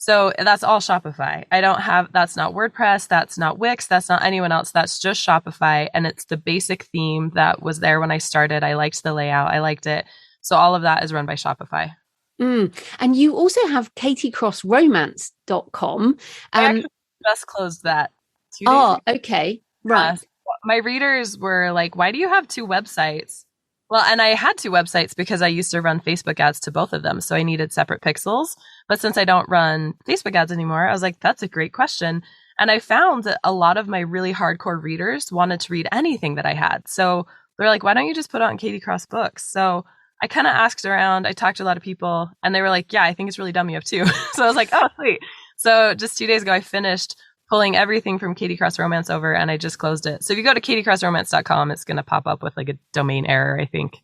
So that's all Shopify. That's not WordPress, that's not Wix, that's not anyone else. That's just Shopify. And it's the basic theme that was there when I started. I liked the layout. I liked it. So all of that is run by Shopify. And you also have katiecrossromance.com. I actually just closed that 2 days ago. Okay. Right. My readers were like, why do you have two websites? Well, and I had two websites because I used to run Facebook ads to both of them. So I needed separate pixels. But since I don't run Facebook ads anymore, I was like, that's a great question. And I found that a lot of my really hardcore readers wanted to read anything that I had. So they're like, why don't you just put it on Katie Cross Books? So I kind of asked around. I talked to a lot of people, and they were like, yeah, I think it's really dumb you have two. So I was like, oh, sweet. So just 2 days ago, I finished pulling everything from Katie Cross Romance over, and I just closed it. So if you go to katiecrossromance.com, it's going to pop up with like a domain error, I think.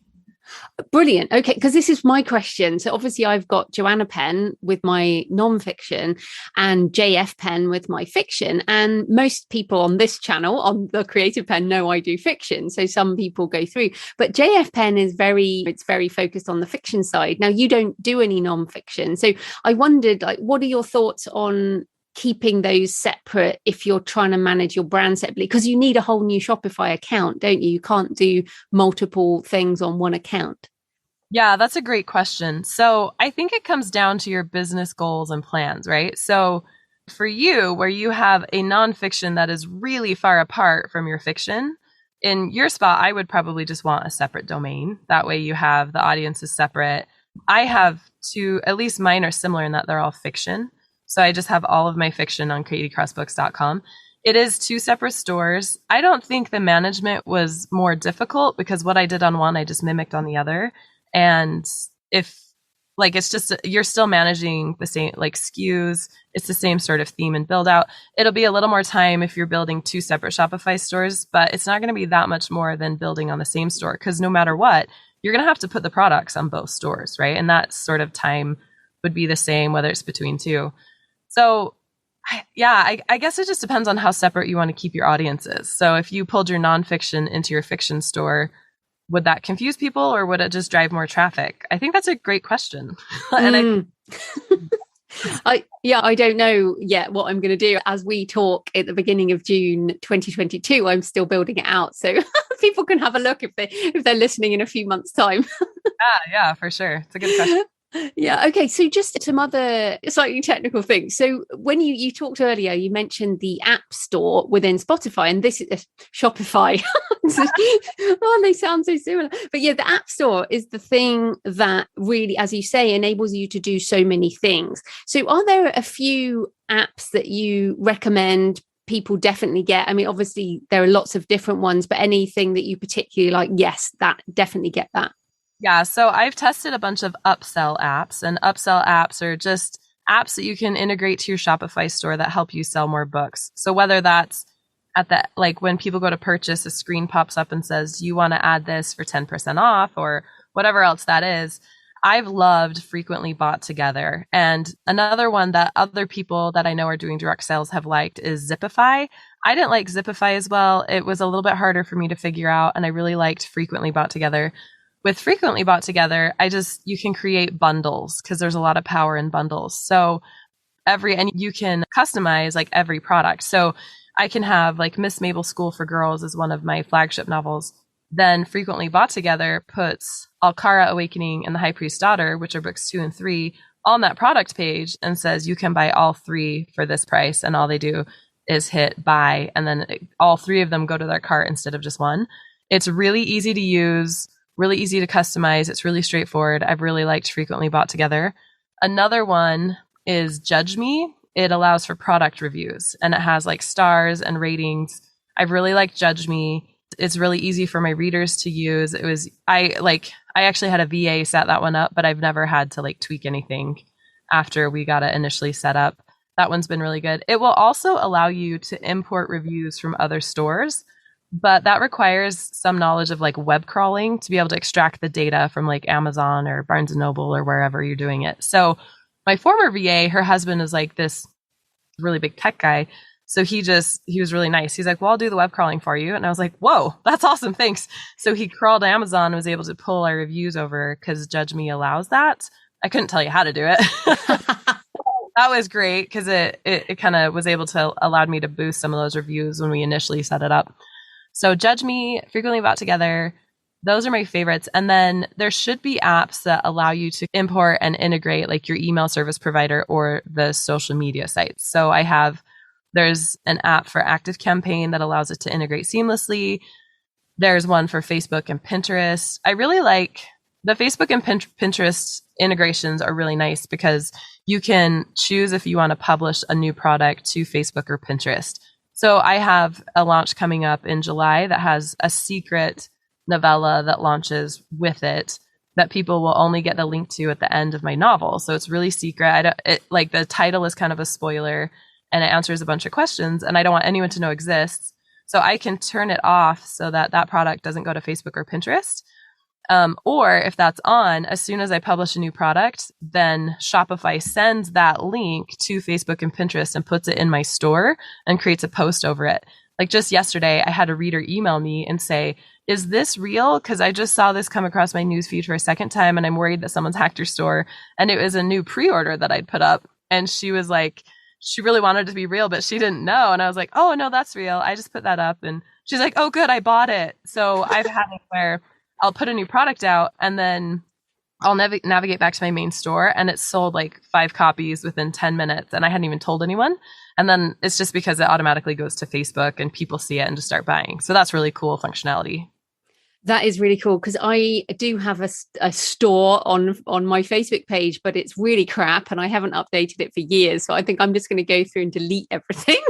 Brilliant. Okay, because this is my question. So obviously I've got Joanna Penn with my nonfiction and JF Penn with my fiction. And most people on this channel, on the Creative Penn, know I do fiction. So some people go through. But JF Penn is very focused on the fiction side. Now, you don't do any nonfiction. So I wondered, like, what are your thoughts on keeping those separate if you're trying to manage your brand separately? Because you need a whole new Shopify account, don't you? You can't do multiple things on one account. Yeah, that's a great question. So I think it comes down to your business goals and plans, right? So for you, where you have a nonfiction that is really far apart from your fiction, in your spot, I would probably just want a separate domain. That way you have the audience is separate. I have two, at least mine are similar in that they're all fiction. So I just have all of my fiction on katiecrossbooks.com. It is two separate stores. I don't think the management was more difficult because what I did on one, I just mimicked on the other. And if like, it's just, you're still managing the same, like SKUs, it's the same sort of theme and build out. It'll be a little more time if you're building two separate Shopify stores, but it's not going to be that much more than building on the same store, because no matter what, you're going to have to put the products on both stores, right? And that sort of time would be the same, whether it's between two. So I guess it just depends on how separate you want to keep your audiences. So if you pulled your nonfiction into your fiction store, would that confuse people or would it just drive more traffic? I think that's a great question. And I don't know yet what I'm going to do. As we talk at the beginning of June 2022, I'm still building it out. So people can have a look if they're listening in a few months' time. Yeah, for sure. It's a good question. Yeah. Okay. So just some other slightly technical things. So when you talked earlier, you mentioned the App Store within Spotify, and this is Shopify. Oh, they sound so similar. But yeah, the App Store is the thing that really, as you say, enables you to do so many things. So are there a few apps that you recommend people definitely get? I mean, obviously there are lots of different ones, but anything that you particularly like, yes, that definitely get that. Yeah, so I've tested a bunch of upsell apps, and upsell apps are just apps that you can integrate to your Shopify store that help you sell more books. So whether that's at the, like when people go to purchase, a screen pops up and says, you want to add this for 10% off or whatever else that is. I've loved frequently bought together. And another one that other people that I know are doing direct sales have liked is Zipify. I didn't like Zipify as well. It was a little bit harder for me to figure out, and I really liked frequently bought together. With frequently bought together, you can create bundles because there's a lot of power in bundles. So and you can customize like every product. So I can have like Miss Mabel's School for Girls is one of my flagship novels. Then frequently bought together puts Alkara Awakening and The High Priest's Daughter, which are books 2 and 3, on that product page and says you can buy all 3 for this price. And all they do is hit buy. And then all 3 of them go to their cart instead of just one. It's really easy to use, really easy to customize. It's really straightforward. I've really liked frequently bought together. Another one is Judge Me. It allows for product reviews and it has like stars and ratings. I've really liked Judge Me. It's really easy for my readers to use. I actually had a VA set that one up, but I've never had to like tweak anything after we got it initially set up. That one's been really good. It will also allow you to import reviews from other stores, but that requires some knowledge of like web crawling to be able to extract the data from like Amazon or Barnes and Noble or wherever you're doing it. So my former VA, her husband is like this really big tech guy. So he was really nice. He's like, well, I'll do the web crawling for you. And I was like, whoa, that's awesome. Thanks. So he crawled Amazon and was able to pull our reviews over because Judge Me allows that. I couldn't tell you how to do it. That was great because it kind of was able to allowed me to boost some of those reviews when we initially set it up. So Judge Me, frequently bought together. Those are my favorites. And then there should be apps that allow you to import and integrate like your email service provider or the social media sites. So there's an app for ActiveCampaign that allows it to integrate seamlessly. There's one for Facebook and Pinterest. I really like the Facebook and Pinterest integrations are really nice because you can choose if you want to publish a new product to Facebook or Pinterest. So I have a launch coming up in July that has a secret novella that launches with it that people will only get the link to at the end of my novel. So it's really secret. Like the title is kind of a spoiler and it answers a bunch of questions and I don't want anyone to know exists. So I can turn it off so that that product doesn't go to Facebook or Pinterest. Or if that's on, as soon as I publish a new product, then Shopify sends that link to Facebook and Pinterest and puts it in my store and creates a post over it. Like just yesterday, I had a reader email me and say, is this real? Because I just saw this come across my newsfeed for a second time and I'm worried that someone's hacked your store. And it was a new pre-order that I'd put up. And she was like, she really wanted it to be real, but she didn't know. And I was like, oh, no, that's real. I just put that up. And she's like, oh, good, I bought it. So I've had it where I'll put a new product out and then I'll navigate back to my main store and it's sold like 5 copies within 10 minutes and I hadn't even told anyone. And then it's just because it automatically goes to Facebook and people see it and just start buying. So that's really cool functionality. That is really cool because I do have a store on my Facebook page, but it's really crap and I haven't updated it for years. So I think I'm just going to go through and delete everything.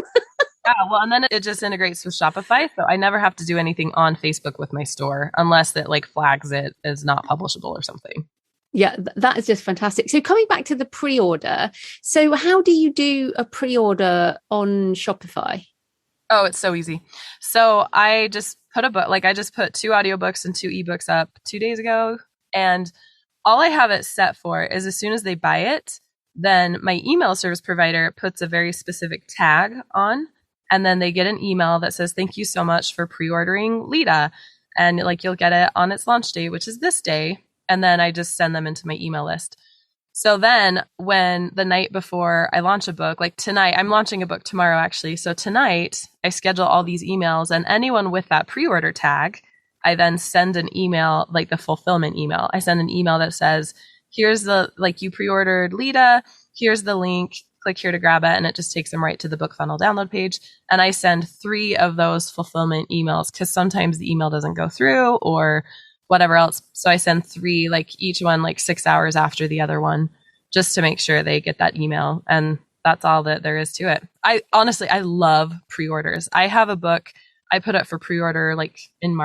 Yeah, well, and then it just integrates with Shopify. So I never have to do anything on Facebook with my store unless it like flags it as not publishable or something. Yeah, that is just fantastic. So coming back to the pre-order. So how do you do a pre-order on Shopify? Oh, it's so easy. So I just put I just put 2 audiobooks and 2 ebooks up 2 days ago. And all I have it set for is as soon as they buy it, then my email service provider puts a very specific tag on. And then they get an email that says, thank you so much for pre-ordering Lita. And like you'll get it on its launch day, which is this day. And then I just send them into my email list. So then when the night before I launch a book, like tonight, I'm launching a book tomorrow, actually. So tonight I schedule all these emails and anyone with that pre-order tag, I then send an email, like the fulfillment email. I send an email that says, here's you pre-ordered Lita, here's the link, click here to grab it. And it just takes them right to the Bookfunnel download page. And I send 3 of those fulfillment emails because sometimes the email doesn't go through or whatever else. So I send 3, like each one like 6 hours after the other one, just to make sure they get that email. And that's all that there is to it. I love pre-orders. I have a book I put up for pre-order like in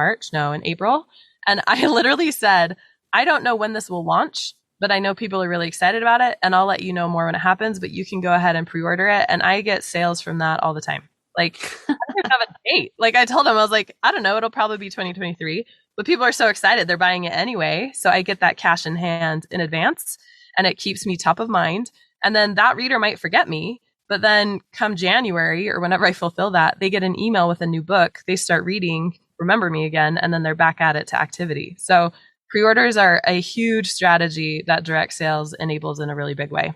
April. And I literally said, I don't know when this will launch, but I know people are really excited about it, and I'll let you know more when it happens, but you can go ahead and pre-order it. And I get sales from that all the time. Like, I don't even have a date. Like, I told them, I was like, I don't know, it'll probably be 2023, but people are so excited, they're buying it anyway. So I get that cash in hand in advance, and it keeps me top of mind. And then that reader might forget me, but then come January or whenever I fulfill that, they get an email with a new book. They start reading, remember me again, and then they're back at it to activity. So pre-orders are a huge strategy that direct sales enables in a really big way.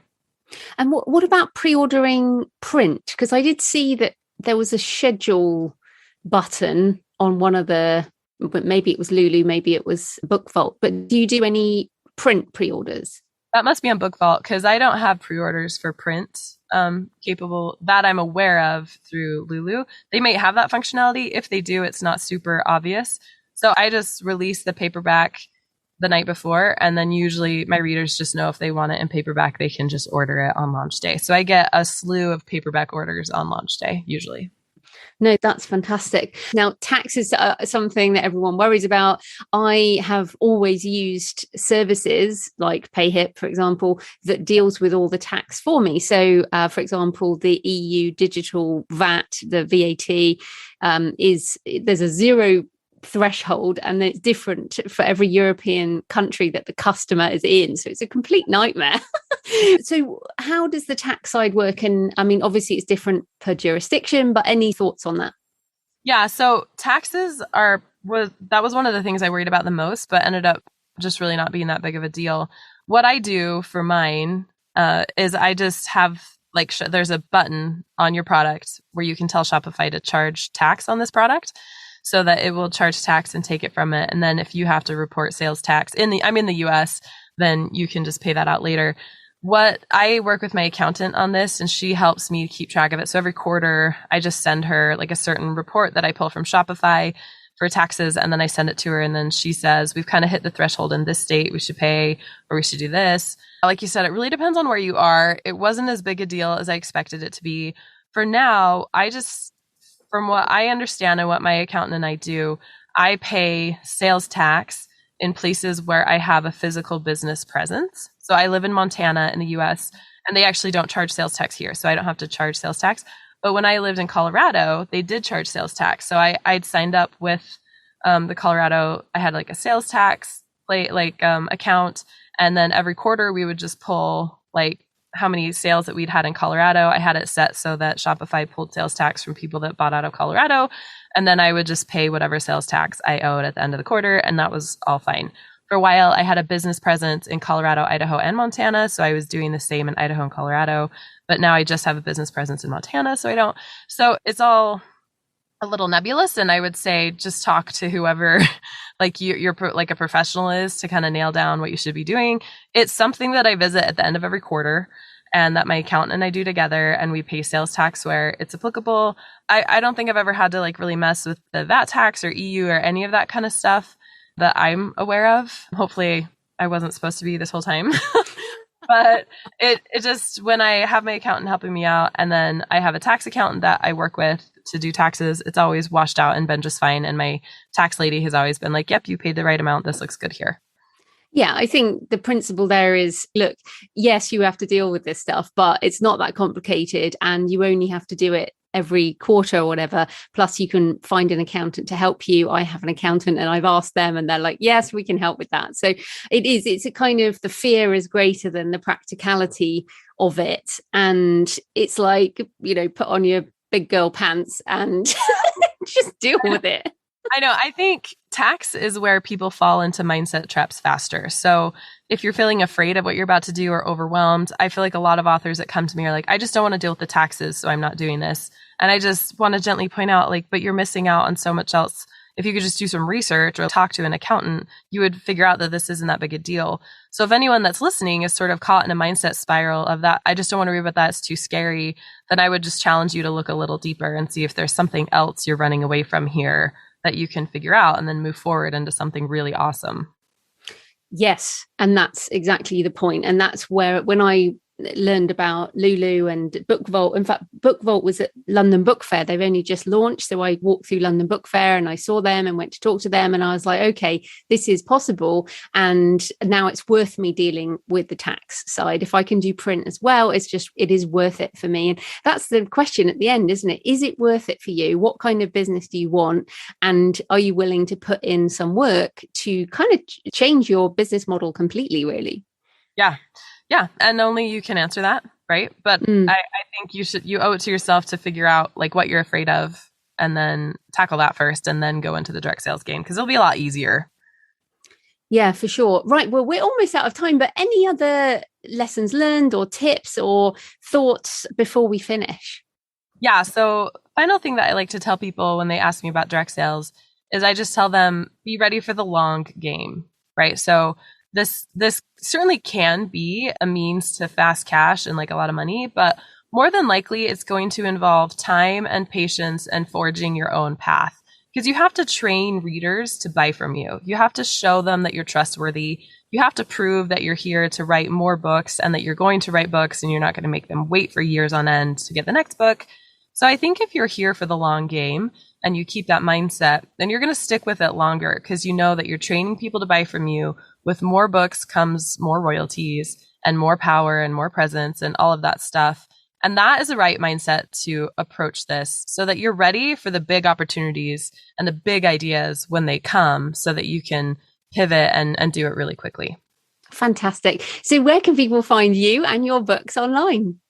And what about pre-ordering print? Because I did see that there was a schedule button on one of the, maybe it was Lulu, maybe it was BookVault, but do you do any print pre-orders? That must be on BookVault, because I don't have pre-orders for print capable that I'm aware of through Lulu. They may have that functionality. If they do, it's not super obvious. So I just release the paperback the night before, and then usually my readers just know if they want it in paperback, they can just order it on launch day. So I get a slew of paperback orders on launch day, usually. No, that's fantastic. Now, tax is something that everyone worries about. I have always used services like PayHip, for example, that deals with all the tax for me. So, for example, the EU digital VAT, the VAT, there's a zero threshold, and it's different for every European country that the customer is in. So it's a complete nightmare. So how does the tax side work? And I mean, obviously it's different per jurisdiction, but any thoughts on that? Yeah, so taxes was one of the things I worried about the most, but ended up just really not being that big of a deal. What I do for mine is I just have there's a button on your product where you can tell Shopify to charge tax on this product, so that it will charge tax and take it from it. And then if you have to report sales tax I'm in the US, then you can just pay that out later. What I work with my accountant on this, and she helps me keep track of it. So every quarter I just send her like a certain report that I pull from Shopify for taxes, and then I send it to her, and then she says, we've kind of hit the threshold in this state, we should pay, or we should do this. Like you said, it really depends on where you are. It wasn't as big a deal as I expected it to be. For now, from what I understand and what my accountant and I do, I pay sales tax in places where I have a physical business presence. So I live in Montana in the US, and they actually don't charge sales tax here. So I don't have to charge sales tax. But when I lived in Colorado, they did charge sales tax. So I'd signed up with the Colorado, I had like a sales tax account. And then every quarter we would just pull like how many sales that we'd had in Colorado. I had it set so that Shopify pulled sales tax from people that bought out of Colorado. And then I would just pay whatever sales tax I owed at the end of the quarter. And that was all fine. For a while, I had a business presence in Colorado, Idaho, and Montana. So I was doing the same in Idaho and Colorado. But now I just have a business presence in Montana. So I don't. So it's all a little nebulous. And I would say just talk to whoever like you're like a professional is to kind of nail down what you should be doing. It's something that I visit at the end of every quarter, and that my accountant and I do together, and we pay sales tax where it's applicable. I don't think I've ever had to like really mess with the VAT tax or EU or any of that kind of stuff that I'm aware of. Hopefully I wasn't supposed to be this whole time. But it just, when I have my accountant helping me out, and then I have a tax accountant that I work with to do taxes, it's always washed out and been just fine. And my tax lady has always been like, yep, you paid the right amount. This looks good here. Yeah, I think the principle there is, look, yes, you have to deal with this stuff, but it's not that complicated, and you only have to do it every quarter or whatever. Plus you can find an accountant to help you. I have an accountant and I've asked them and they're like, yes, we can help with that. So it's a kind of, the fear is greater than the practicality of it. And it's like, put on your big girl pants and just deal with it. I know. I think tax is where people fall into mindset traps faster. So if you're feeling afraid of what you're about to do or overwhelmed, I feel like a lot of authors that come to me are like, I just don't want to deal with the taxes, so I'm not doing this. And I just want to gently point out, like, but you're missing out on so much else. If you could just do some research or talk to an accountant, you would figure out that this isn't that big a deal. So if anyone that's listening is sort of caught in a mindset spiral of that, I just don't want to read about that, it's too scary, then I would just challenge you to look a little deeper and see if there's something else you're running away from here that you can figure out, and then move forward into something really awesome. Yes. And that's exactly the point. And that's where, when I learned about Lulu and Book Vault. In fact, Book Vault was at London Book Fair. They've only just launched. So I walked through London Book Fair and I saw them and went to talk to them. And I was like, okay, this is possible. And now it's worth me dealing with the tax side. If I can do print as well, it is worth it for me. And that's the question at the end, isn't it? Is it worth it for you? What kind of business do you want? And are you willing to put in some work to kind of change your business model completely, really? Yeah. And only you can answer that, right? But I think you owe it to yourself to figure out like what you're afraid of and then tackle that first and then go into the direct sales game because it'll be a lot easier. Yeah, for sure. Right. Well, we're almost out of time, but any other lessons learned or tips or thoughts before we finish? Yeah. So final thing that I like to tell people when they ask me about direct sales is I just tell them, be ready for the long game, right? So this certainly can be a means to fast cash and like a lot of money, but more than likely it's going to involve time and patience and forging your own path because you have to train readers to buy from you. You have to show them that you're trustworthy. You have to prove that you're here to write more books and that you're going to write books and you're not going to make them wait for years on end to get the next book. So I think if you're here for the long game and you keep that mindset, then you're going to stick with it longer because you know that you're training people to buy from you. With more books comes more royalties and more power and more presence and all of that stuff. And that is the right mindset to approach this so that you're ready for the big opportunities and the big ideas when they come so that you can pivot and do it really quickly. Fantastic. So where can people find you and your books online?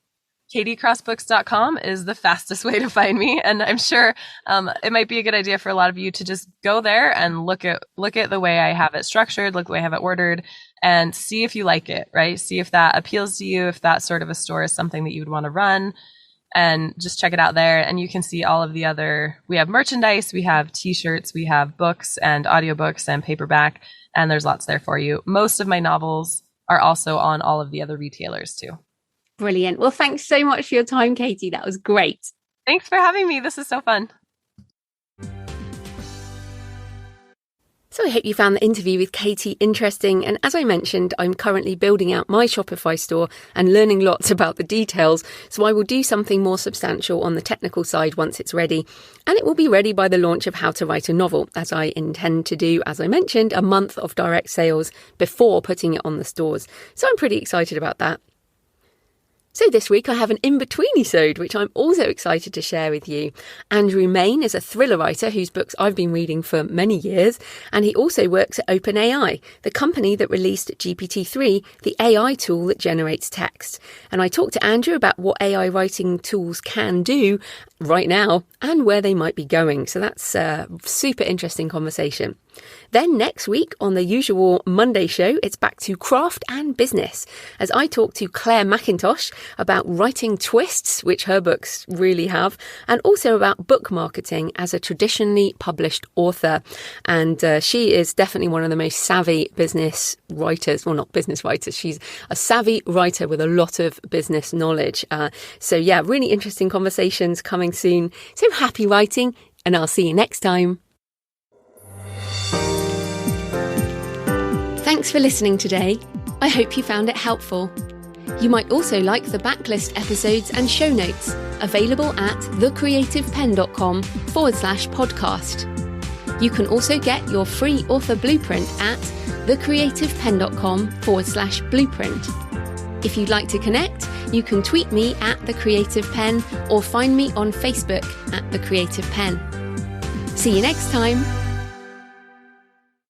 katiecrossbooks.com is the fastest way to find me. And I'm sure it might be a good idea for a lot of you to just go there and look at the way I have it structured, look at the way I have it ordered, and see if you like it, right? See if that appeals to you, if that sort of a store is something that you would want to run, and just check it out there. And you can see all of the other, we have merchandise, we have t-shirts, we have books and audiobooks and paperback, and there's lots there for you. Most of my novels are also on all of the other retailers too. Brilliant. Well, thanks so much for your time, Katie. That was great. Thanks for having me. This is so fun. So I hope you found the interview with Katie interesting. And as I mentioned, I'm currently building out my Shopify store and learning lots about the details. So I will do something more substantial on the technical side once it's ready. And it will be ready by the launch of How to Write a Novel, as I intend to do, as I mentioned, a month of direct sales before putting it on the stores. So I'm pretty excited about that. So this week I have an in-between-isode, which I'm also excited to share with you. Andrew Main is a thriller writer whose books I've been reading for many years, and he also works at OpenAI, the company that released GPT-3, the AI tool that generates text. And I talked to Andrew about what AI writing tools can do right now and where they might be going. So that's a super interesting conversation. Then next week on the usual Monday show, it's back to craft and business as I talk to Claire McIntosh about writing twists, which her books really have, and also about book marketing as a traditionally published author. And she is definitely one of the most savvy business writers. Well, not business writers. She's a savvy writer with a lot of business knowledge. So yeah, really interesting conversations coming soon. So happy writing, and I'll see you next time. Thanks for listening today. I hope you found it helpful. You might also like the backlist episodes and show notes available at thecreativepenn.com/podcast. You can also get your free author blueprint at thecreativepenn.com/blueprint. If you'd like to connect, you can tweet me at The Creative Penn or find me on Facebook at The Creative Penn. See you next time.